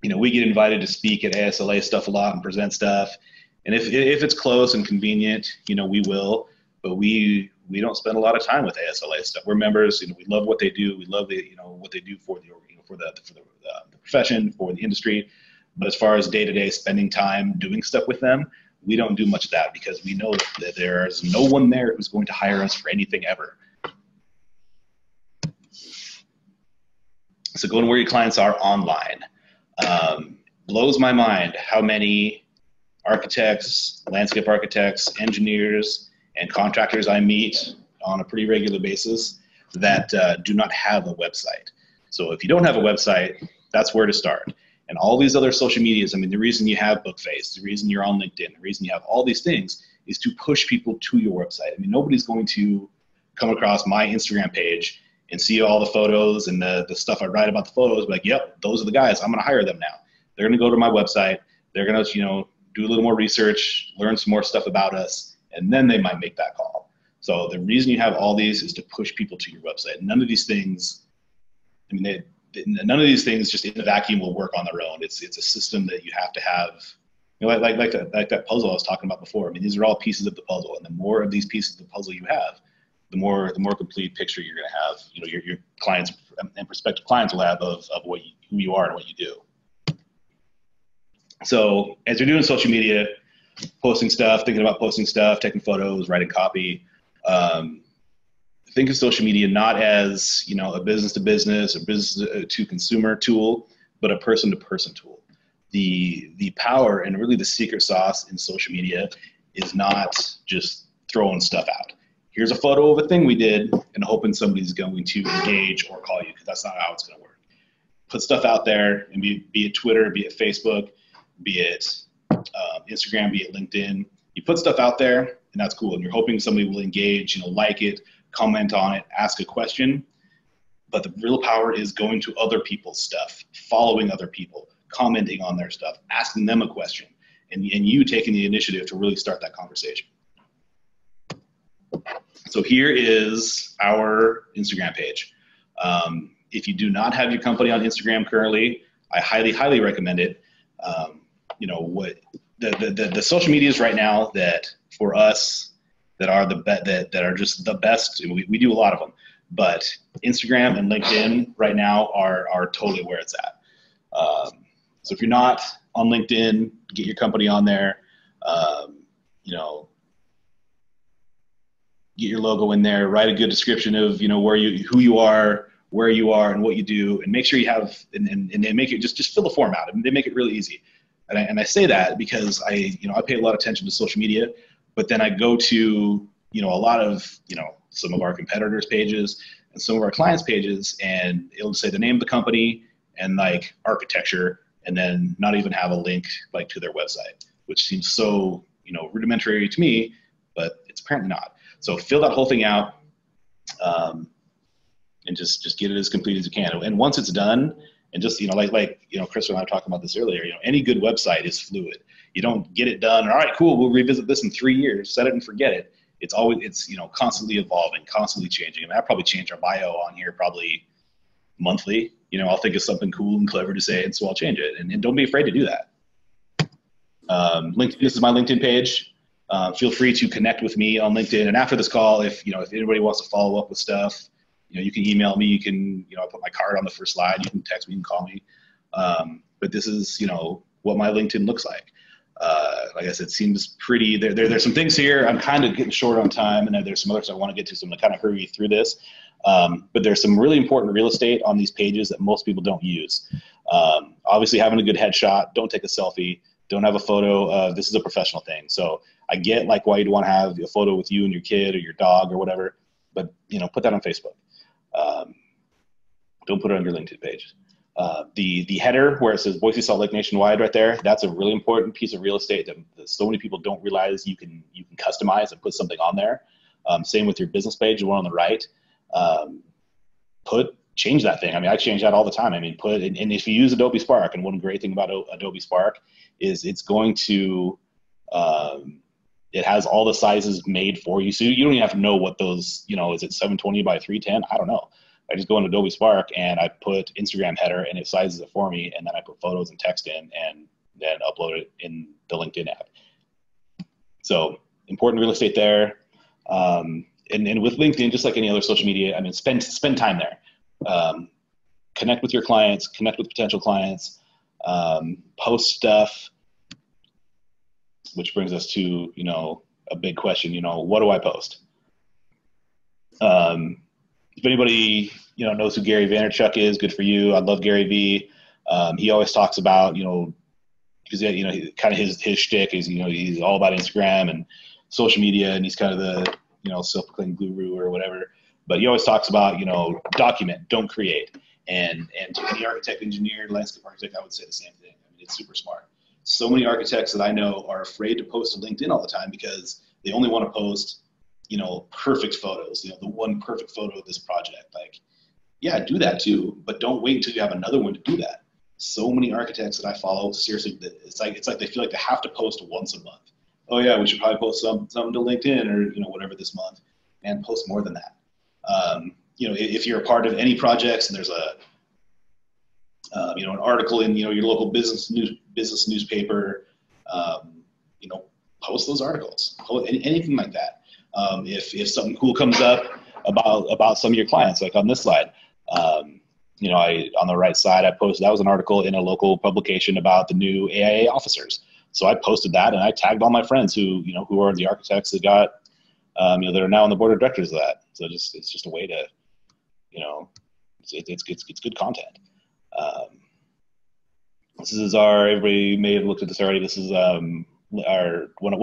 B: We get invited to speak at ASLA stuff a lot and present stuff. And if it's close and convenient, we will. But we we don't spend a lot of time with ASLA stuff. We're members, we love what they do. We love what they do for the profession, for the industry. But as far as day-to-day spending time doing stuff with them, we don't do much of that because we know that there's no one there who's going to hire us for anything ever. So going where your clients are online. Blows my mind how many architects, landscape architects, engineers, and contractors I meet on a pretty regular basis that do not have a website. So if you don't have a website, that's where to start. And all these other social medias, I mean, the reason you have Bookface, the reason you're on LinkedIn, the reason you have all these things is to push people to your website. I mean, nobody's going to come across my Instagram page and see all the photos and the stuff I write about the photos, like, yep, those are the guys, I'm gonna hire them now. They're going to go to my website. They're going to, do a little more research, learn some more stuff about us, and then they might make that call. So the reason you have all these is to push people to your website. None of these things, none of these things just in a vacuum will work on their own. It's a system that you have to have, like that puzzle I was talking about before. I mean, these are all pieces of the puzzle, and the more of these pieces of the puzzle you have, the more complete picture you're going to have. Your clients and prospective clients will have of who you are and what you do. So as you're doing social media, posting stuff, thinking about posting stuff, taking photos, writing copy, think of social media not as, a business-to-business or business-to-consumer tool, but a person-to-person tool. The power and really the secret sauce in social media is not just throwing stuff out. Here's a photo of a thing we did and hoping somebody's going to engage or call you, because that's not how it's going to work. Put stuff out there, and be it Twitter, be it Facebook, be it Instagram, be it LinkedIn. You put stuff out there, and that's cool. And you're hoping somebody will engage, like it, comment on it, ask a question. But the real power is going to other people's stuff, following other people, commenting on their stuff, asking them a question, and you taking the initiative to really start that conversation. So here is our Instagram page. If you do not have your company on Instagram currently, I highly, highly recommend it. What the social medias right now that for us that are that are just the best. We do a lot of them, but Instagram and LinkedIn right now are totally where it's at. So if you're not on LinkedIn, get your company on there. Get your logo in there. Write a good description of who you are, where you are, and what you do, and make sure you have and they make it just fill the form out. I mean, they make it really easy. And I say that because I pay a lot of attention to social media, but then I go to, a lot of, some of our competitors' pages and some of our clients' pages, and it'll say the name of the company and like architecture, and then not even have a link like to their website, which seems so, rudimentary to me, but it's apparently not. So fill that whole thing out, and just get it as complete as you can. And once it's done, and just, Chris and I were talking about this earlier, any good website is fluid. You don't get it done, all right, cool, we'll revisit this in 3 years, set it and forget it. It's constantly evolving, constantly changing. I mean, I'll probably change our bio on here probably monthly. I'll think of something cool and clever to say, and so I'll change it. And don't be afraid to do that. LinkedIn, this is my LinkedIn page. Feel free to connect with me on LinkedIn. And after this call, if anybody wants to follow up with stuff, you can email me. You can, I put my card on the first slide. You can text me, you can call me. But this is, what my LinkedIn looks like. Like I said, it seems pretty, there's some things here. I'm kind of getting short on time, and there's some others I want to get to, so I'm going to kind of hurry you through this. But there's some really important real estate on these pages that most people don't use. Obviously, having a good headshot, don't take a selfie, don't have a photo. This is a professional thing. So I get why you'd want to have a photo with you and your kid or your dog or whatever, but put that on Facebook. Don't put it on your LinkedIn page. The header where it says Boise Salt Lake Nationwide right there, that's a really important piece of real estate that so many people don't realize you can customize and put something on there. Same with your business page, the one on the right. Change that thing. I mean, I change that all the time. I mean, and if you use Adobe Spark, and one great thing about Adobe Spark is it's going to, it has all the sizes made for you. So you don't even have to know what those, is it 720 by 310? I don't know. I just go into Adobe Spark and I put Instagram header and it sizes it for me. And then I put photos and text in and then upload it in the LinkedIn app. So important real estate there. and with LinkedIn, just like any other social media, I mean, spend time there. Connect with your clients, connect with potential clients, post stuff, which brings us to, a big question, what do I post? If anybody, knows who Gary Vaynerchuk is, good for you. I love Gary V. He always talks about, because, kind of his shtick is, he's all about Instagram and social media, and he's kind of the, self-proclaimed guru or whatever. But he always talks about, document, don't create. And to any architect, engineer, landscape architect, I would say the same thing. I mean, it's super smart. So many architects that I know are afraid to post to LinkedIn all the time because they only want to post, perfect photos, the one perfect photo of this project. Like, yeah, do that too, but don't wait until you have another one to do that. So many architects that I follow, seriously, it's like they feel like they have to post once a month. Oh yeah, we should probably post something to LinkedIn or, whatever this month, and post more than that. If you're a part of any projects and there's an article in, your local business newspaper, post those articles, anything like that. If something cool comes up about some of your clients, like on this slide, on the right side, I posted, that was an article in a local publication about the new AIA officers. So I posted that and I tagged all my friends who are the architects that got, that are now on the board of directors of that. So it's just a way to, it's good content. This is everybody may have looked at this already. This is one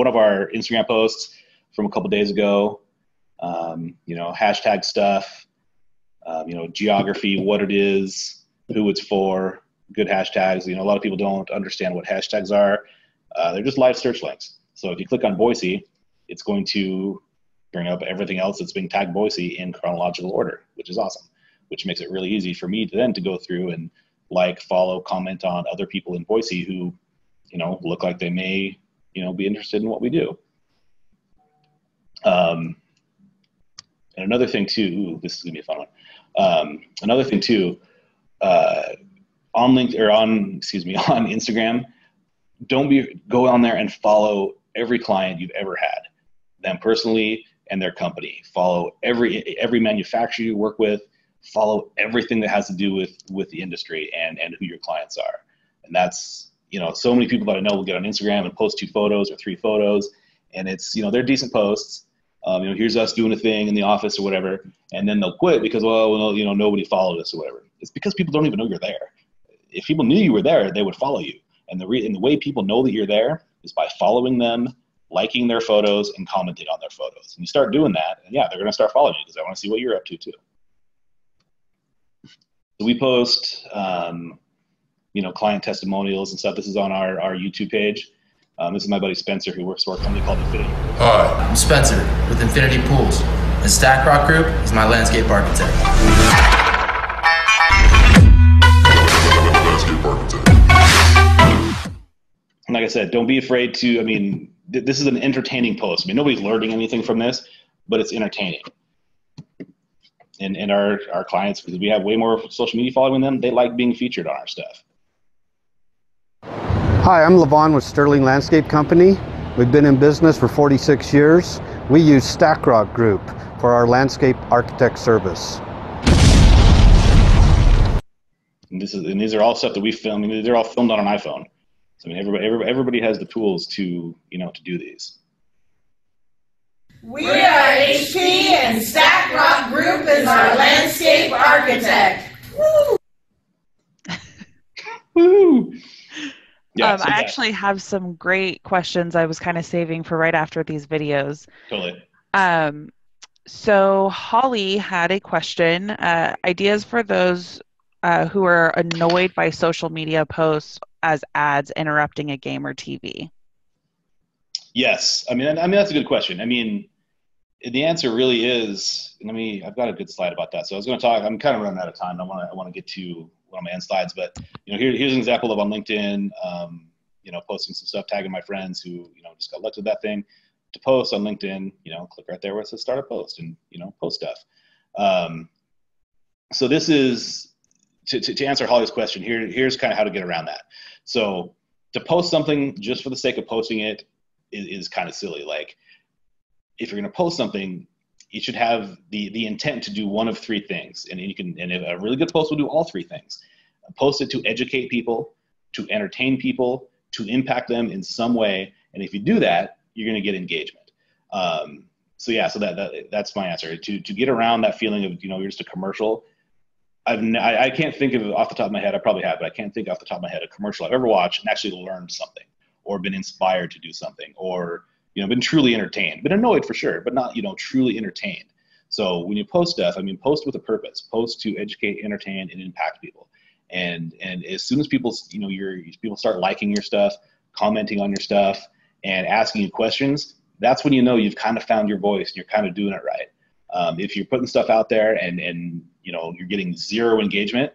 B: of our Instagram posts from a couple days ago. Hashtag stuff, geography, what it is, who it's for, good hashtags. A lot of people don't understand what hashtags are. They're just live search links. So if you click on Boise, it's going to bring up everything else that's being tagged Boise in chronological order, which is awesome, which makes it really easy for me to go through and follow, comment on other people in Boise who, look like they may, be interested in what we do. And another thing too, this is gonna be a fun one. Another thing too, on Instagram, go on there and follow every client you've ever had, them personally and their company. Follow every manufacturer you work with. Follow everything that has to do with the industry and who your clients are. And that's, so many people that I know will get on Instagram and post 2 photos or 3 photos, and it's, they're decent posts. Here's us doing a thing in the office or whatever, and then they'll quit because, nobody followed us or whatever. It's because people don't even know you're there. If people knew you were there, they would follow you. And the way people know that you're there is by following them, liking their photos, and commenting on their photos. And you start doing that, and yeah, they're going to start following you because I want to see what you're up to too. So we post, client testimonials and stuff. This is on our YouTube page. This is my buddy Spencer, who works for a company called Infinity.
D: Hi, I'm Spencer with Infinity Pools, and Stackrock Group is my landscape architect.
B: And like I said, don't be afraid to, this is an entertaining post. Nobody's learning anything from this, but it's entertaining. And our clients, because we have way more social media following them, they like being featured on our stuff.
E: Hi, I'm Levon with Sterling Landscape Company. We've been in business for 46 years. We use Stackrock Group for our landscape architect service.
B: And these are all stuff that we film. They're all filmed on an iPhone. So everybody has the tools to do these.
F: We are HP and Stackrock Group is our landscape architect. Woo!
B: Woo! Yeah,
C: I actually have some great questions I was kind of saving for right after these videos.
B: Totally.
C: So Holly had a question, ideas for those who are annoyed by social media posts as ads interrupting a game or TV.
B: Yes. That's a good question. The answer really is, I've got a good slide about that. So I was going to talk, I'm kind of running out of time. I want to get to one of my end slides, but here's an example of on LinkedIn, posting some stuff, tagging my friends who, just got lucky with that thing to post on LinkedIn, click right there where it says start a post and, post stuff. So this is to answer Holly's question here's kind of how to get around that. So to post something just for the sake of posting it is kind of silly. Like if you're going to post something, you should have the intent to do one of three things. And a really good post will do all three things. Post it to educate people, to entertain people, to impact them in some way. And if you do that, you're going to get engagement. So that's my answer. To get around that feeling of, you're just a commercial. I can't think of off the top of my head, I probably have, but I can't think off the top of my head a commercial I've ever watched and actually learned something or been inspired to do something or, been truly entertained, been annoyed for sure, but not, truly entertained. So when you post stuff, post with a purpose, post to educate, entertain, and impact people. And as soon as people, people start liking your stuff, commenting on your stuff and asking you questions, that's when you've kind of found your voice and you're kind of doing it right. If you're putting stuff out there and you're getting zero engagement,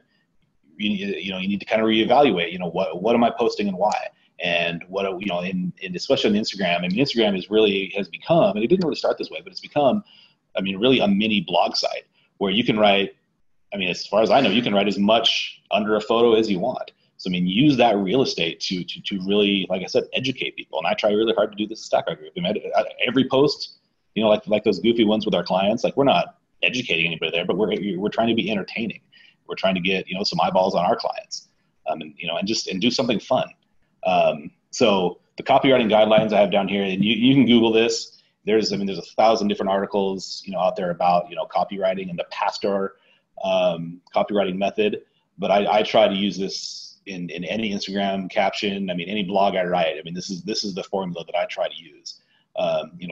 B: you need to kind of reevaluate, what am I posting and why? And what, and especially on Instagram, Instagram has become, and it didn't really start this way, but it's become, really a mini blog site where you can write, as far as I know, you can write as much under a photo as you want. So, use that real estate to really, like I said, educate people. And I try really hard to do this at StackRock Group. Every post, like those goofy ones with our clients, like we're not educating anybody there, but we're trying to be entertaining. We're trying to get, some eyeballs on our clients, and do something fun. So the copywriting guidelines I have down here, and you can Google this. There's 1,000 different articles, out there about, copywriting and the Pastor copywriting method. But I try to use this in any Instagram caption. Any blog I write. This is the formula that I try to use.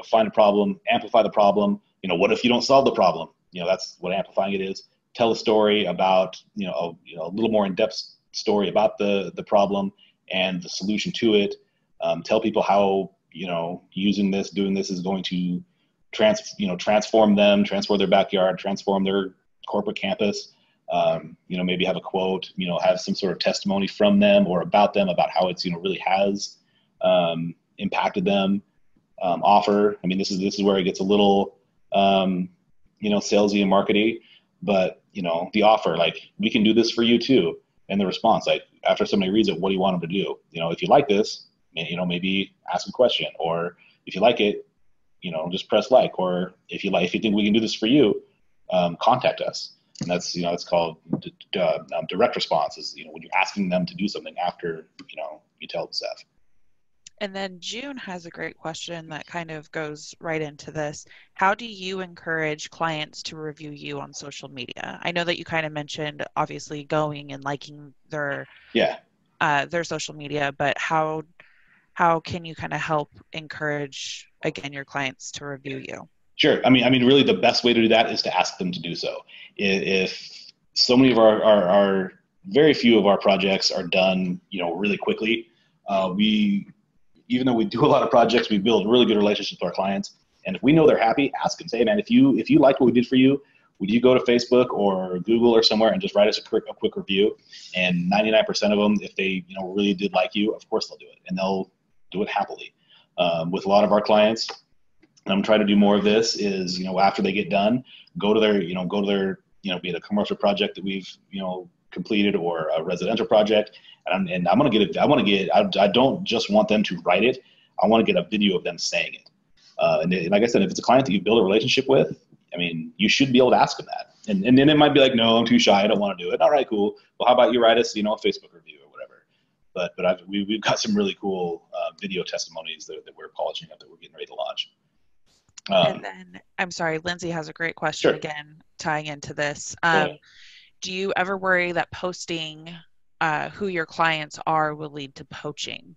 B: Find a problem, amplify the problem. What if you don't solve the problem? That's what amplifying it is. Tell a story about, a little more in-depth story about the problem and the solution to it. Tell people how, doing this is going to transform them, transform their backyard, transform their corporate campus. Maybe have a quote, have some sort of testimony from them or about them about how it's, really has impacted them. Offer. This is where it gets a little, salesy and markety, but the offer, like, we can do this for you too. And the response, like, after somebody reads it, what do you want them to do? If you like this, maybe ask a question, or if you like it, just press like, or if you think we can do this for you, contact us. And that's, it's called direct response is, when you're asking them to do something after, you tell them stuff.
C: And then June has a great question that kind of goes right into this. How do you encourage clients to review you on social media? I know that you kind of mentioned obviously going and liking their social media, but how can you kind of help encourage, again, your clients to review you?
B: Sure. Really the best way to do that is to ask them to do so. If so many of our very few of our projects are done, really quickly, even though we do a lot of projects, we build really good relationships with our clients. And if we know they're happy, ask them, say, hey, man, if you liked what we did for you, would you go to Facebook or Google or somewhere and just write us a quick review? And 99% of them, if they really did like you, of course they'll do it, and they'll do it happily. With a lot of our clients, and I'm trying to do more of this, is after they get done, go to their be it a commercial project that we've completed or a residential project, and I don't just want them to write it. I want to get a video of them saying it. And like I said, if it's a client that you build a relationship with, you should be able to ask them that. And then it might be like, no, I'm too shy, I don't want to do it. All right, cool. Well, how about you write us, a Facebook review or whatever. But we've got some really cool video testimonies that we're polishing up that we're getting ready to launch.
C: And then, I'm sorry, Lindsay has a great question,
B: sure.
C: Again, tying into this. Do you ever worry that posting who your clients are will lead to poaching?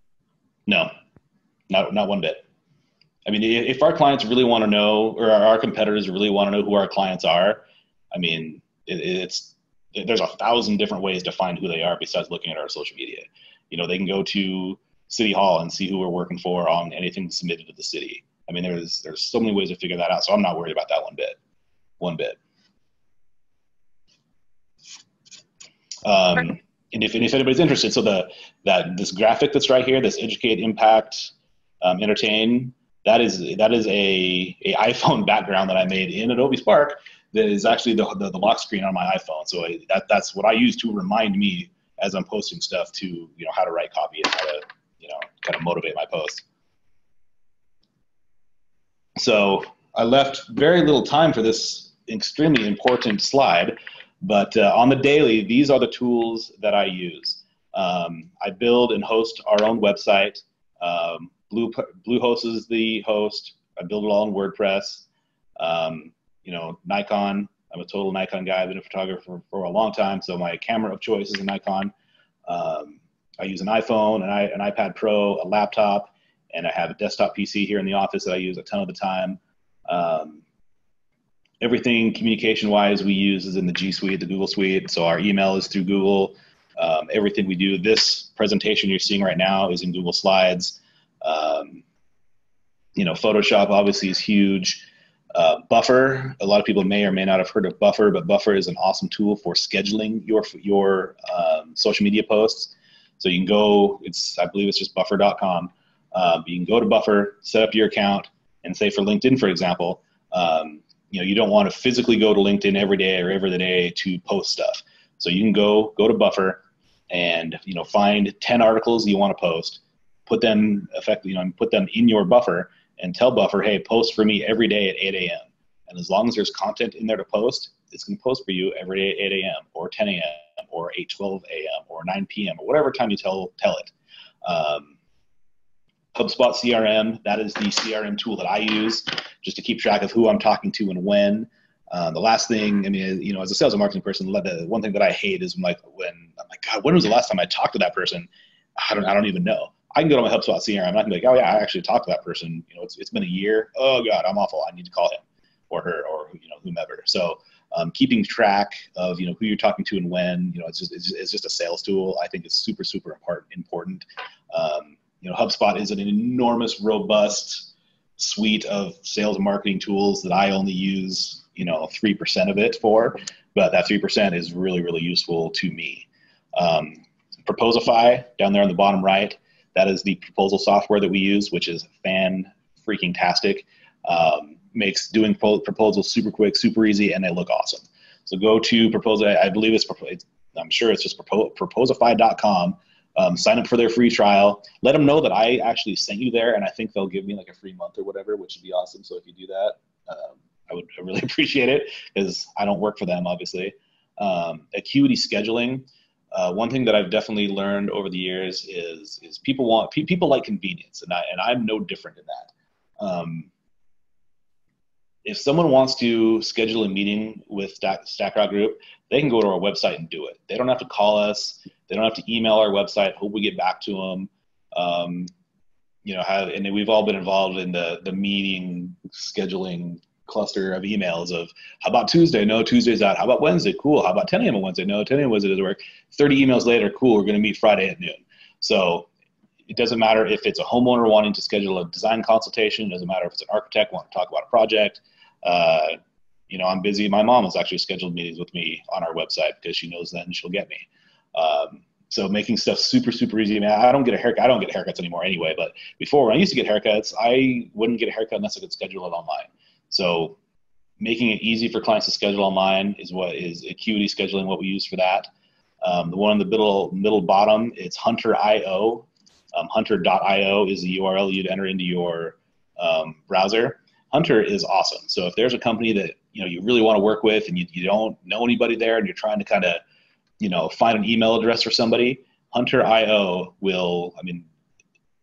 C: No,
B: not one bit. If our clients really want to know, or our competitors really want to know who our clients are, there's 1,000 different ways to find who they are besides looking at our social media. They can go to City Hall and see who we're working for on anything submitted to the city. There's so many ways to figure that out. So I'm not worried about that one bit. And if anybody's interested, so this graphic that's right here, this educate, impact, entertain, that is a iPhone background that I made in Adobe Spark that is actually the lock screen on my iPhone. So that's what I use to remind me as I'm posting stuff to how to write copy and how to kind of motivate my post. So I left very little time for this extremely important slide, but on the daily, these are the tools that I use. I build and host our own website. Bluehost is the host. I build it all in WordPress. Nikon. I'm a total Nikon guy. I've been a photographer for a long time, so my camera of choice is a Nikon. I use an iPhone, an iPad Pro, a laptop, and I have a desktop PC here in the office that I use a ton of the time. Everything communication-wise we use is in the G Suite, the Google Suite, so our email is through Google. Everything we do, this presentation you're seeing right now is in Google Slides. Photoshop obviously is huge. Buffer, a lot of people may or may not have heard of Buffer, but Buffer is an awesome tool for scheduling your social media posts. So you can go, I believe it's just buffer.com. You can go to Buffer, set up your account, and say for LinkedIn, for example, you don't want to physically go to LinkedIn every day or every other day to post stuff. So you can go to Buffer and find 10 articles you want to post, put them in your Buffer, and tell Buffer, hey, post for me every day at 8 a.m. And as long as there's content in there to post, it's going to post for you every day at 8 a.m. or 10 a.m. or 8:12 a.m. or 9 p.m. or whatever time you tell it. HubSpot CRM, that is the CRM tool that I use just to keep track of who I'm talking to and when. The last thing, as a sales and marketing person, the one thing that I hate is when God, when was the last time I talked to that person? I don't even know. I can go to my HubSpot CRM and I can be like, oh yeah, I actually talked to that person. It's been a year. Oh God, I'm awful. I need to call him or her or whomever. So keeping track of who you're talking to and when, it's just a sales tool. I think it's super, super important. HubSpot is an enormous, robust suite of sales and marketing tools that I only use 3% of it for, but that 3% is really, really useful to me. Proposify down there on the bottom right, that is the proposal software that we use, which is fan-freaking-tastic. Makes doing proposals super quick, super easy, and they look awesome. So go to Proposify. I'm sure it's just proposify.com. Sign up for their free trial. Let them know that I actually sent you there, and I think they'll give me like a free month or whatever, which would be awesome. So if you do that, I would really appreciate it because I don't work for them, obviously. Acuity scheduling. One thing that I've definitely learned over the years is people like convenience, and I'm no different in that. If someone wants to schedule a meeting with StackRock Group, they can go to our website and do it. They don't have to call us. They don't have to email our website. Hope we get back to them. And we've all been involved in the meeting scheduling cluster of emails of how about Tuesday? No, Tuesday's out. How about Wednesday? Cool. How about 10 a.m. on Wednesday? No, 10 a.m. Wednesday doesn't work. 30 emails later, cool. We're going to meet Friday at noon. So it doesn't matter if it's a homeowner wanting to schedule a design consultation. It doesn't matter if it's an architect wanting to talk about a project. I'm busy. My mom has actually scheduled meetings with me on our website because she knows then she'll get me. So making stuff super, super easy. I don't get a haircut. I don't get haircuts anymore anyway. But before, when I used to get haircuts, I wouldn't get a haircut unless I could schedule it online. So making it easy for clients to schedule online is what is Acuity scheduling, what we use for that. The one in the middle bottom, it's Hunter.io. Hunter.io is the URL you'd enter into your browser. Hunter is awesome. So if there's a company that you really want to work with and you don't know anybody there and you're trying to kind of find an email address for somebody, Hunter.io will,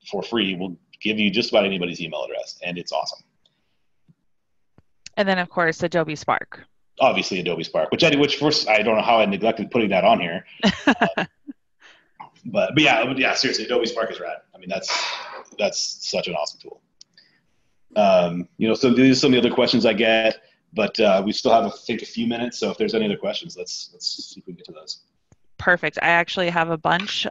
B: for free, will give you just about anybody's email address, and it's awesome.
C: And then, of course, Adobe Spark.
B: Obviously, Adobe Spark, which first I don't know how I neglected putting that on here. But yeah, seriously, Adobe Spark is rad. That's such an awesome tool. So these are some of the other questions I get, but we still have, I think, a few minutes. So if there's any other questions, let's see if we can get to those.
C: Perfect. I actually have a bunch.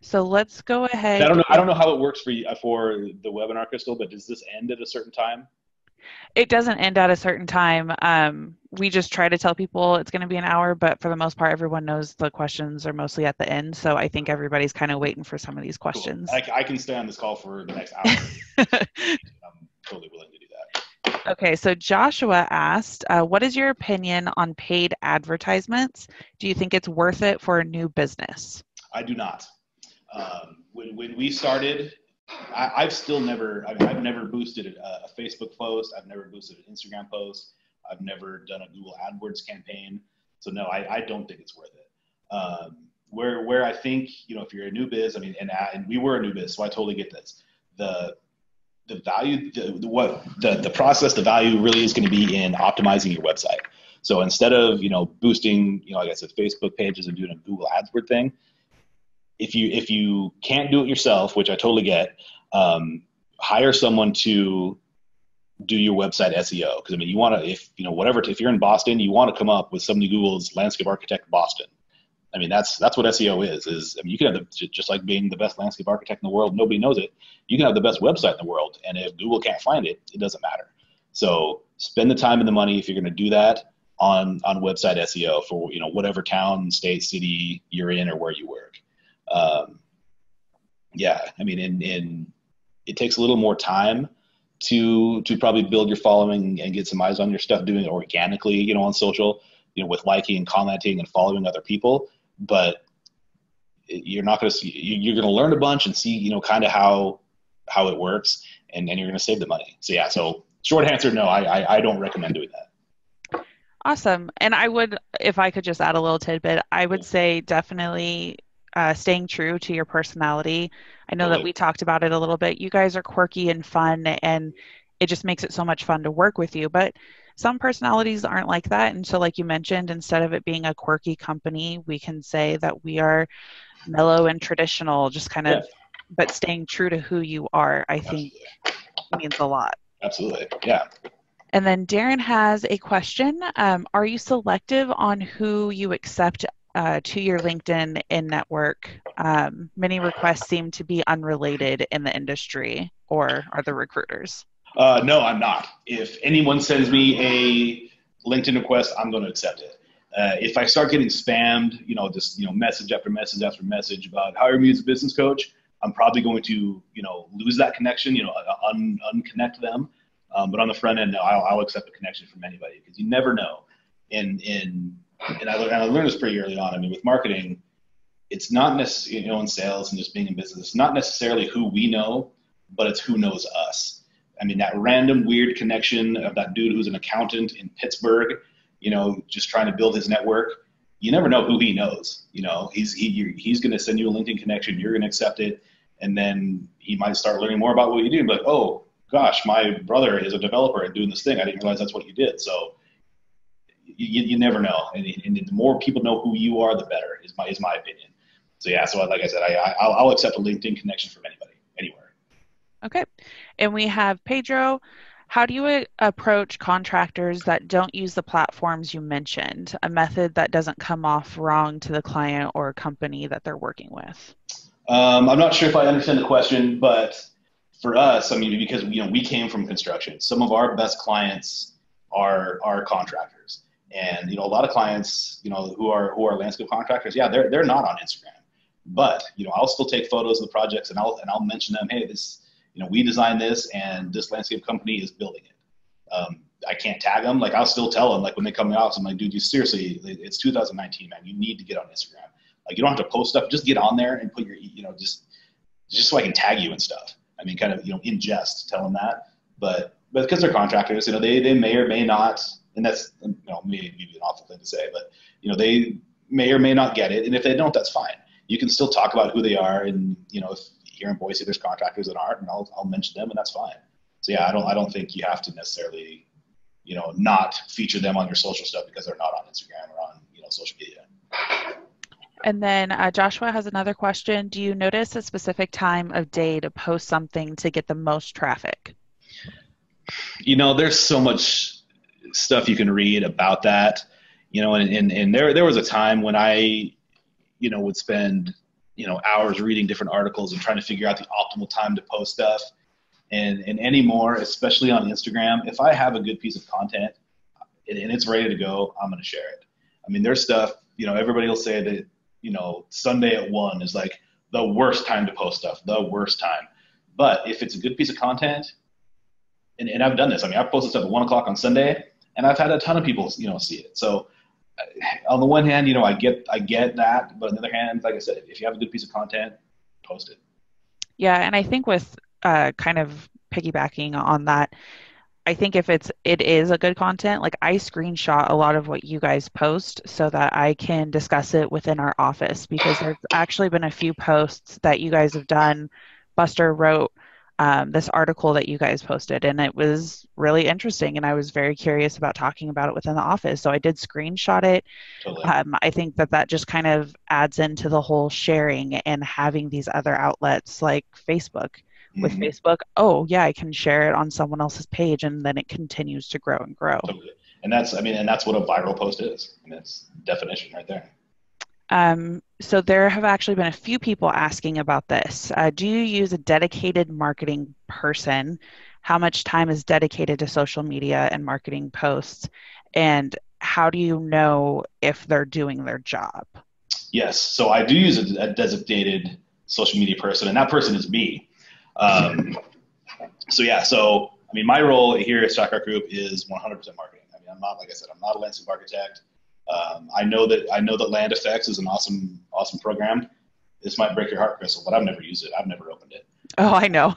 C: So let's go ahead.
B: I don't know how it works for you for the webinar, Crystal, but does this end at a certain time?
C: It doesn't end at a certain time. We just try to tell people it's going to be an hour, but for the most part, everyone knows the questions are mostly at the end. So I think everybody's kind of waiting for some of these questions.
B: Cool. I can stay on this call for the next hour. I'm totally willing to do that.
C: Okay, so Joshua asked, what is your opinion on paid advertisements? Do you think it's worth it for a new business?
B: I do not. When we started, I've still never, I mean, I've never boosted a Facebook post. I've never boosted an Instagram post. I've never done a Google AdWords campaign. So no, I don't think it's worth it. Where I think, if you're a new biz, I mean, and we were a new biz, so I totally get this. The value, the process, the value really is going to be in optimizing your website. So instead of, boosting, like I said, Facebook pages and doing a Google AdWords thing, if you can't do it yourself, which I totally get, hire someone to do your website SEO. Because I mean, you want to, if you're in Boston, you want to come up with somebody Google's landscape architect Boston. I mean, that's what SEO is. I mean, you can have just like being the best landscape architect in the world, nobody knows it. You can have the best website in the world, and if Google can't find it, it doesn't matter. So spend the time and the money if you're going to do that on website SEO for whatever town, state, city you're in or where you work. I mean, it takes a little more time to probably build your following and get some eyes on your stuff, doing it organically, on social, with liking and commenting and following other people. But you're not going to see, you're going to learn a bunch and see, kind of how it works, and you're going to save the money. So short answer, no, I don't recommend doing that.
C: Awesome. And I would, if I could just add a little tidbit, I would say definitely staying true to your personality. I know that we talked about it a little bit. You guys are quirky and fun, and it just makes it so much fun to work with you. But some personalities aren't like that. And so like you mentioned, instead of it being a quirky company, we can say that we are mellow and traditional, just kind of, but staying true to who you are, I think means a lot.
B: Absolutely. Yeah.
C: And then Darren has a question. Are you selective on who you accept to your LinkedIn in network? Many requests seem to be unrelated in the industry, or are the recruiters?
B: No, I'm not. If anyone sends me a LinkedIn request, I'm going to accept it. If I start getting spammed, message after message after message about hire me as a business coach, I'm probably going to, lose that connection, unconnect them. But on the front end, no, I'll accept a connection from anybody, because you never know. And I learned this pretty early on. I mean, with marketing, it's not necessarily, in sales and just being in business, it's not necessarily who we know, but it's who knows us. I mean, that random weird connection of that dude who's an accountant in Pittsburgh, just trying to build his network. You never know who he knows. He's going to send you a LinkedIn connection. You're going to accept it. And then he might start learning more about what you do and be like, oh gosh, my brother is a developer and doing this thing. I didn't realize that's what you did. So you never know. And the more people know who you are, the better is my opinion. So yeah, so like I said, I'll accept a LinkedIn connection from anybody, anywhere.
C: Okay. And we have Pedro. How do you approach contractors that don't use the platforms you mentioned, a method that doesn't come off wrong to the client or company that they're working with?
B: I'm not sure if I understand the question, but for us, I mean, because we came from construction, some of our best clients are contractors, and a lot of clients, who are landscape contractors, yeah, they're not on Instagram, but I'll still take photos of the projects and I'll mention them. Hey, this, we designed this and this landscape company is building it. I can't tag them. Like, I'll still tell them, like, when they come out, I'm like, dude, you seriously, it's 2019, man. You need to get on Instagram. Like, you don't have to post stuff. Just get on there and put your, just so I can tag you and stuff. I mean, kind of, in jest, tell them that. But because they're contractors, they may or may not, and that's, maybe an awful thing to say, but, they may or may not get it. And if they don't, that's fine. You can still talk about who they are. And, if here in Boise, there's contractors that aren't, and I'll mention them, and that's fine. So yeah, I don't think you have to necessarily, not feature them on your social stuff because they're not on Instagram or on, social media.
C: And then Joshua has another question. Do you notice a specific time of day to post something to get the most traffic?
B: There's so much stuff you can read about that, and there was a time when I, would spend, hours reading different articles and trying to figure out the optimal time to post stuff. And anymore, especially on Instagram, if I have a good piece of content and it's ready to go, I'm going to share it. I mean, there's stuff, everybody will say that, Sunday at 1 is like the worst time to post stuff, the worst time. But if it's a good piece of content, and I've done this, I mean, I've posted stuff at 1 o'clock on Sunday, and I've had a ton of people, see it. So on the one hand, I get that, but on the other hand, like I said, if you have a good piece of content, post it.
C: Yeah, and I think with kind of piggybacking on that, I think if it is a good content, like I screenshot a lot of what you guys post so that I can discuss it within our office because there's actually been a few posts that you guys have done. Buster wrote this article that you guys posted, and it was really interesting, and I was very curious about talking about it within the office. So I did screenshot it.
B: Totally.
C: I think that just kind of adds into the whole sharing and having these other outlets like Facebook. With Facebook, oh yeah, I can share it on someone else's page, and then it continues to grow and grow.
B: Totally. And that's what a viral post is. I mean, it's definition right there.
C: So there have actually been a few people asking about this. Do you use a dedicated marketing person? How much time is dedicated to social media and marketing posts? And how do you know if they're doing their job?
B: Yes. So I do use a designated social media person, and that person is me. So I mean, my role here at StackRock Group is 100% marketing. I mean, I'm not, like I said, I'm not a landscape architect. I know that Land Effects is an awesome program. This might break your heart, Crystal, but I've never used it. I've never opened it.
C: Oh, I know.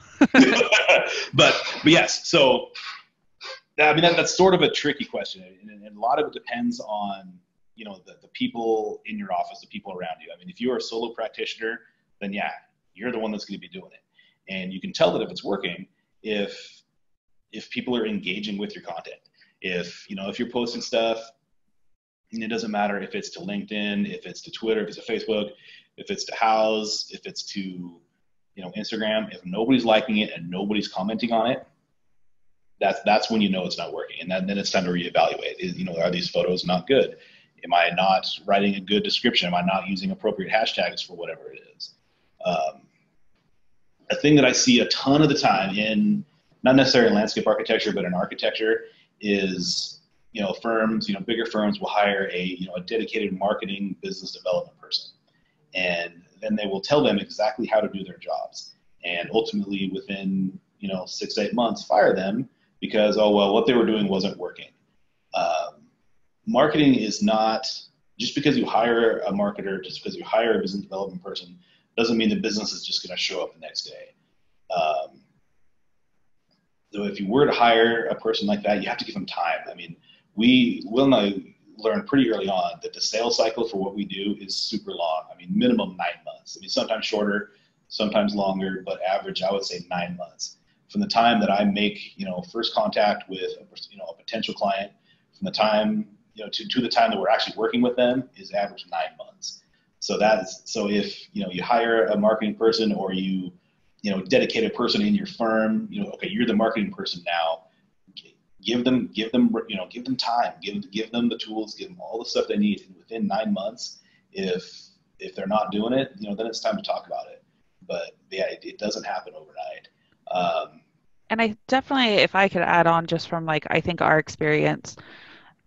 B: but yes. So I mean, that's sort of a tricky question, and a lot of it depends on the people in your office, the people around you. I mean, if you're a solo practitioner, then yeah, you're the one that's going to be doing it. And you can tell that if it's working, if people are engaging with your content, if you're posting stuff, and it doesn't matter if it's to LinkedIn, if it's to Twitter, if it's to Facebook, if it's to Houzz, if it's to Instagram, if nobody's liking it and nobody's commenting on it, that's when you know it's not working, and then it's time to reevaluate. Are these photos not good? Am I not writing a good description? Am I not using appropriate hashtags for whatever it is? A thing that I see a ton of the time in, not necessarily in landscape architecture, but in architecture is, firms, bigger firms will hire a dedicated marketing business development person. And then they will tell them exactly how to do their jobs. And ultimately within, 6-8 months, fire them because, oh, well, what they were doing wasn't working. Marketing is not, just because you hire a marketer, just because you hire a business development person, doesn't mean the business is just going to show up the next day. So if you were to hire a person like that, you have to give them time. I mean, Will and I learned pretty early on that the sales cycle for what we do is super long. I mean, minimum 9 months. I mean, sometimes shorter, sometimes longer, but average, I would say 9 months. From the time that I make, first contact with a potential client, from the time, to the time that we're actually working with them is average 9 months. So if you hire a marketing person or you dedicate a person in your firm, okay, you're the marketing person now. Give them time. Give them the tools. Give them all the stuff they need. And within 9 months, if they're not doing it, then it's time to talk about it. But yeah, it doesn't happen overnight.
C: And I definitely, if I could add on, just from I think our experience.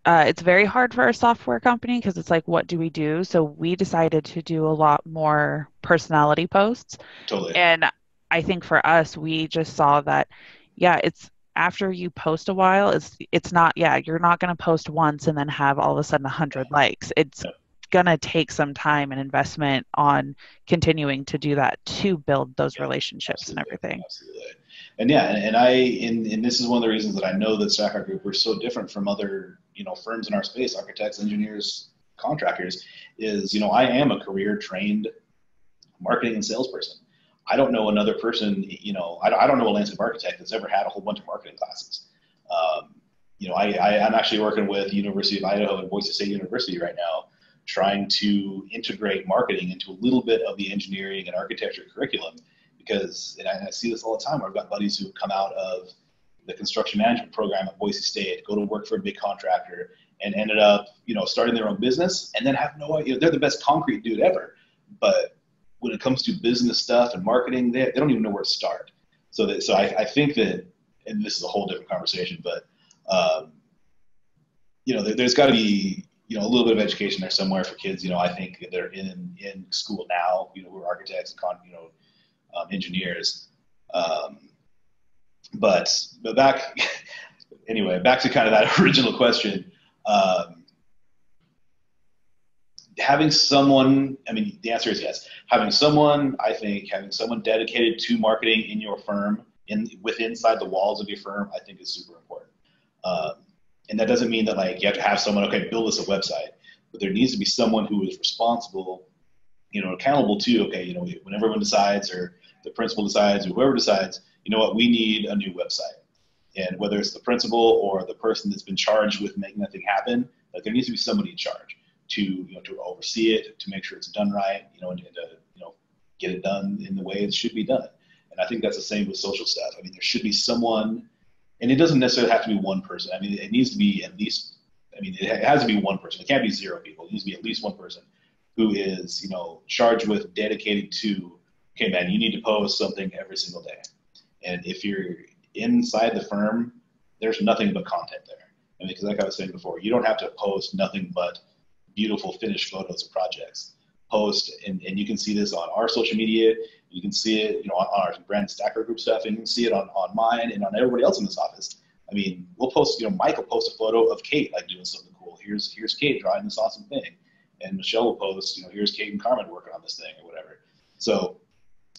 C: It's very hard for a software company because it's like, what do we do? So we decided to do a lot more personality posts.
B: Totally.
C: And I think for us, we just saw that, yeah, it's after you post a while, it's not, yeah, you're not going to post once and then have all of a sudden 100 likes. It's going to take some time and investment on continuing to do that to build those relationships and everything.
B: Absolutely. And yeah, and this is one of the reasons that I know that StackRock Group, we're so different from other firms in our space, architects, engineers, contractors, is I am a career trained marketing and salesperson. I don't know another person, I don't know a landscape architect that's ever had a whole bunch of marketing classes. I'm actually working with University of Idaho and Boise State University right now, trying to integrate marketing into a little bit of the engineering and architecture curriculum. Because, and I see this all the time, I've got buddies who come out of the construction management program at Boise State, go to work for a big contractor, and ended up, starting their own business, and then have no idea. They're the best concrete dude ever, but when it comes to business stuff and marketing, they don't even know where to start. So I think that, and this is a whole different conversation, but there's got to be a little bit of education there somewhere for kids. I think they're in school now, who are architects and engineers. But back to kind of that original question. Having someone, I mean, the answer is yes. Having someone dedicated to marketing in your firm inside the walls of your firm, I think is super important. And that doesn't mean that like you have to have someone, okay, build us a website, but there needs to be someone who is responsible, accountable to, okay, when everyone decides or the principal decides or whoever decides, you know what, we need a new website. And whether it's the principal or the person that's been charged with making that thing happen, like there needs to be somebody in charge to oversee it, to make sure it's done right, and to get it done in the way it should be done. And I think that's the same with social stuff. I mean, there should be someone, and it doesn't necessarily have to be one person. I mean, it needs to be at least, it has to be one person. It can't be 0 people. It needs to be at least one person who is, charged with, dedicated to, okay, man, you need to post something every single day. And if you're inside the firm, there's nothing but content there. Because like I was saying before, you don't have to post nothing but beautiful finished photos of projects. Post, and you can see this on our social media. You can see it, on our brand Stacker Group stuff, and you can see it on mine and on everybody else in this office. I mean, we'll post, Mike will post a photo of Kate like doing something cool. Here's Kate drawing this awesome thing, and Michelle will post, here's Kate and Carmen working on this thing or whatever. So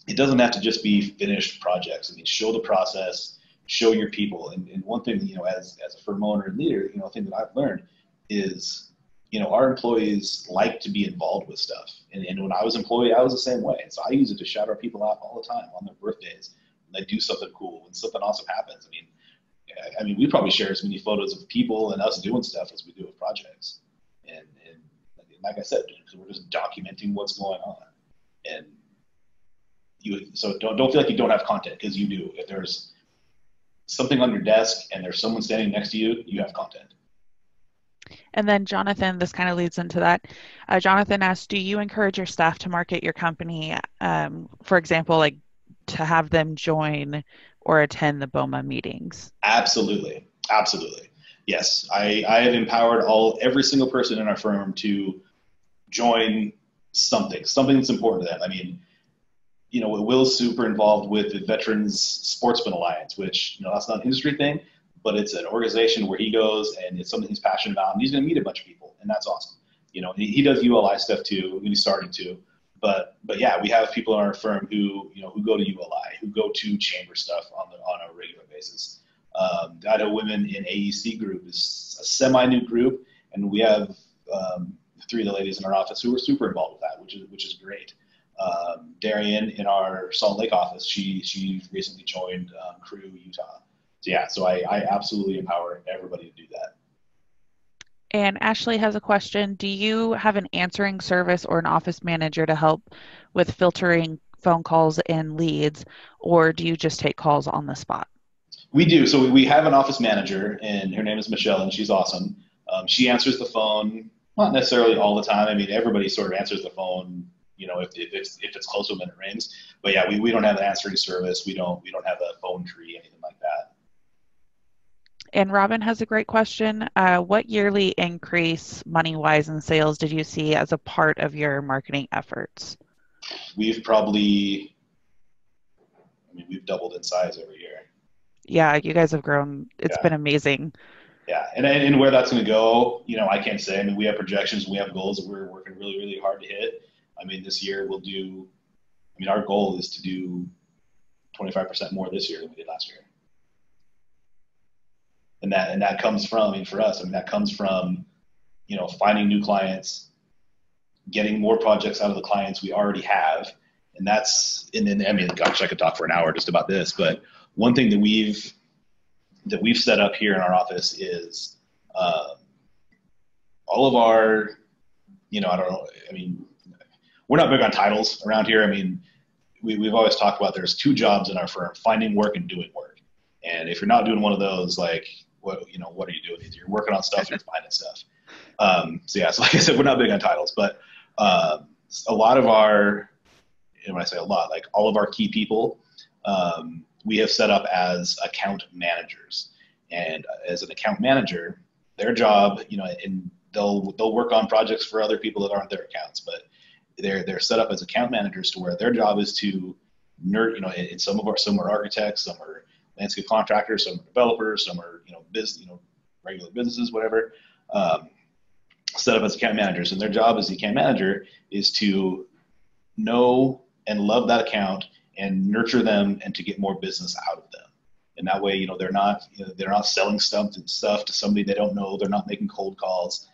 B: it doesn't have to just be finished projects. I mean, show the process, show your people. And one thing, as a firm owner and leader, a thing that I've learned is, our employees like to be involved with stuff. And when I was employee, I was the same way. And so I use it to shout our people out all the time on their birthdays. When they do something cool, when something awesome happens. I mean, we probably share as many photos of people and us doing stuff as we do with projects. And like I said, we're just documenting what's going on. And so don't feel like you don't have content, because you do. If there's something on your desk and there's someone standing next to you, you have content.
C: And then Jonathan, this kind of leads into that. Jonathan asked, do you encourage your staff to market your company, for example, like to have them join or attend the BOMA meetings?
B: Absolutely. Yes. I have empowered every single person in our firm to join something that's important to them. I mean, Will's super involved with the Veterans Sportsman Alliance, which, that's not an industry thing, but it's an organization where he goes and it's something he's passionate about, and he's going to meet a bunch of people, and that's awesome. He does ULI stuff too, and he's starting to, but yeah, we have people in our firm who go to ULI, who go to chamber stuff on a regular basis. The Idaho Women in AEC group is a semi-new group, and we have 3 of the ladies in our office who are super involved with that, which is great. Darian in our Salt Lake office, she recently joined Crew Utah. So I absolutely empower everybody to do that.
C: And Ashley has a question. Do you have an answering service or an office manager to help with filtering phone calls and leads, or do you just take calls on the spot?
B: We do. So we have an office manager, and her name is Michelle, and she's awesome. She answers the phone, not necessarily all the time. I mean, everybody sort of answers the phone, if it's close to when it rings. But yeah, we don't have an answering service. We don't have a phone tree, anything like that.
C: And Robin has a great question. What yearly increase money-wise in sales did you see as a part of your marketing efforts?
B: We've doubled in size every year.
C: Yeah, you guys have grown. It's been amazing.
B: Yeah, and where that's going to go, I can't say. I mean, we have projections, we have goals that we're working really, really hard to hit. I mean, this year our goal is to do 25% more this year than we did last year. And that comes from, for us, that comes from, finding new clients, getting more projects out of the clients we already have. And gosh, I could talk for an hour just about this, but one thing that we've set up here in our office is all of our, we're not big on titles around here. I mean, we've always talked about there's 2 jobs in our firm: finding work and doing work. And if you're not doing one of those, like, what are you doing? Either you're working on stuff or you're finding stuff. So like I said, we're not big on titles, but a lot of our, and when I say a lot, like all of our key people, we have set up as account managers. And as an account manager, their job, and they'll work on projects for other people that aren't their accounts, but they're set up as account managers to where their job is to and some are architects, some are landscape contractors, some are developers, some are regular businesses, whatever, set up as account managers. And their job as the account manager is to know and love that account and nurture them and to get more business out of them. And that way, they're not selling stuff to somebody they don't know. They're not making cold calls.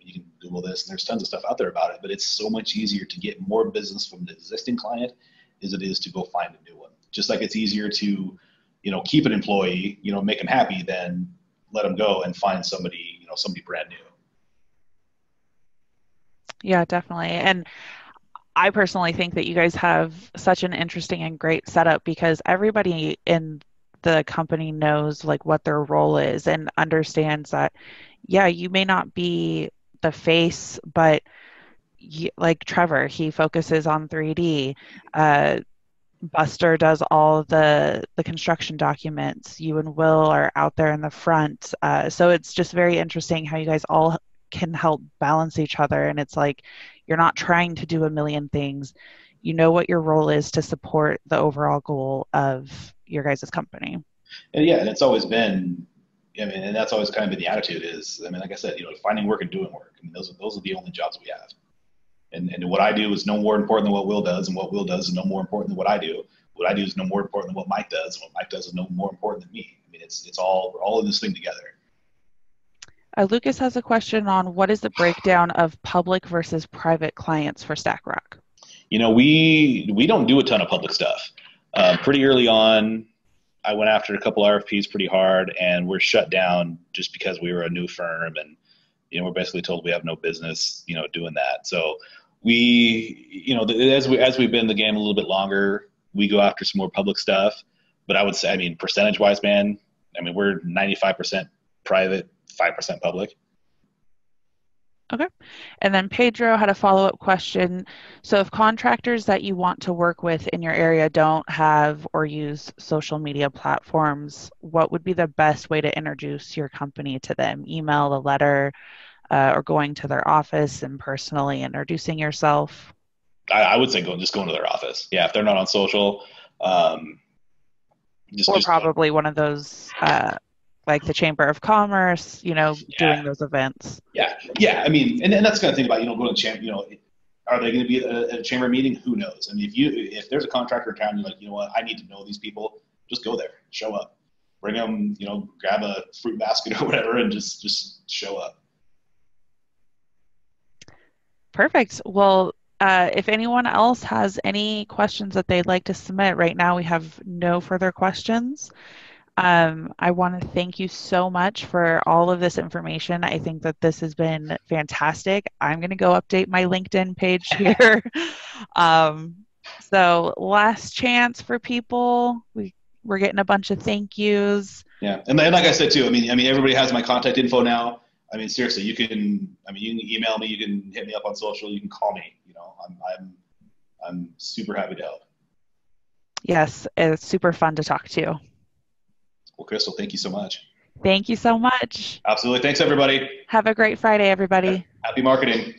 B: You can Google this, and there's tons of stuff out there about it, but it's so much easier to get more business from the existing client as it is to go find a new one. Just like it's easier to, keep an employee, make them happy than let them go and find somebody, somebody brand new.
C: Yeah, definitely. And I personally think that you guys have such an interesting and great setup because everybody in the company knows like what their role is and understands that, yeah, you may not be the face, but like Trevor, he focuses on 3D. Buster does all the construction documents. You and Will are out there in the front. So it's just very interesting how you guys all can help balance each other. And it's like you're not trying to do a million things. You know what your role is to support the overall goal of your guys' company.
B: And yeah, and it's always been, and that's always kind of been the attitude is, like I said, finding work and doing work. Those are the only jobs we have. And what I do is no more important than what Will does, and what Will does is no more important than what I do. What I do is no more important than what Mike does, and what Mike does is no more important than me. It's all, we're all in this thing together.
C: Lucas has a question on what is the breakdown of public versus private clients for StackRock?
B: We don't do a ton of public stuff. Pretty early on, I went after a couple RFPs pretty hard, and we're shut down just because we were a new firm, and we're basically told we have no business, doing that. So we, as we've been in the game a little bit longer, we go after some more public stuff. But I would say, percentage-wise, man, we're 95% private, 5% public.
C: Okay. And then Pedro had a follow-up question. So if contractors that you want to work with in your area don't have or use social media platforms, what would be the best way to introduce your company to them? Email, a letter, or going to their office and personally introducing yourself?
B: I would say just going to their office. Yeah, if they're not on social.
C: Probably one of those like the Chamber of Commerce, doing those events.
B: Yeah. And that's the kind of thing about, going to chamber, are they going to be at a chamber meeting? Who knows? If there's a contractor in town, you're like, what, I need to know these people, just go there, show up, bring them, grab a fruit basket or whatever, and just show up.
C: Perfect. Well, if anyone else has any questions that they'd like to submit, right now we have no further questions. I want to thank you so much for all of this information. I think that this has been fantastic. I'm going to go update my LinkedIn page here. So last chance for people. We're getting a bunch of thank yous.
B: Yeah. And like I said too, everybody has my contact info now. Seriously, you can email me, you can hit me up on social, you can call me, I'm super happy to help.
C: Yes. It's super fun to talk to.
B: Well, Crystal, thank you so much.
C: Thank you so much.
B: Absolutely. Thanks, everybody.
C: Have a great Friday, everybody.
B: Happy marketing.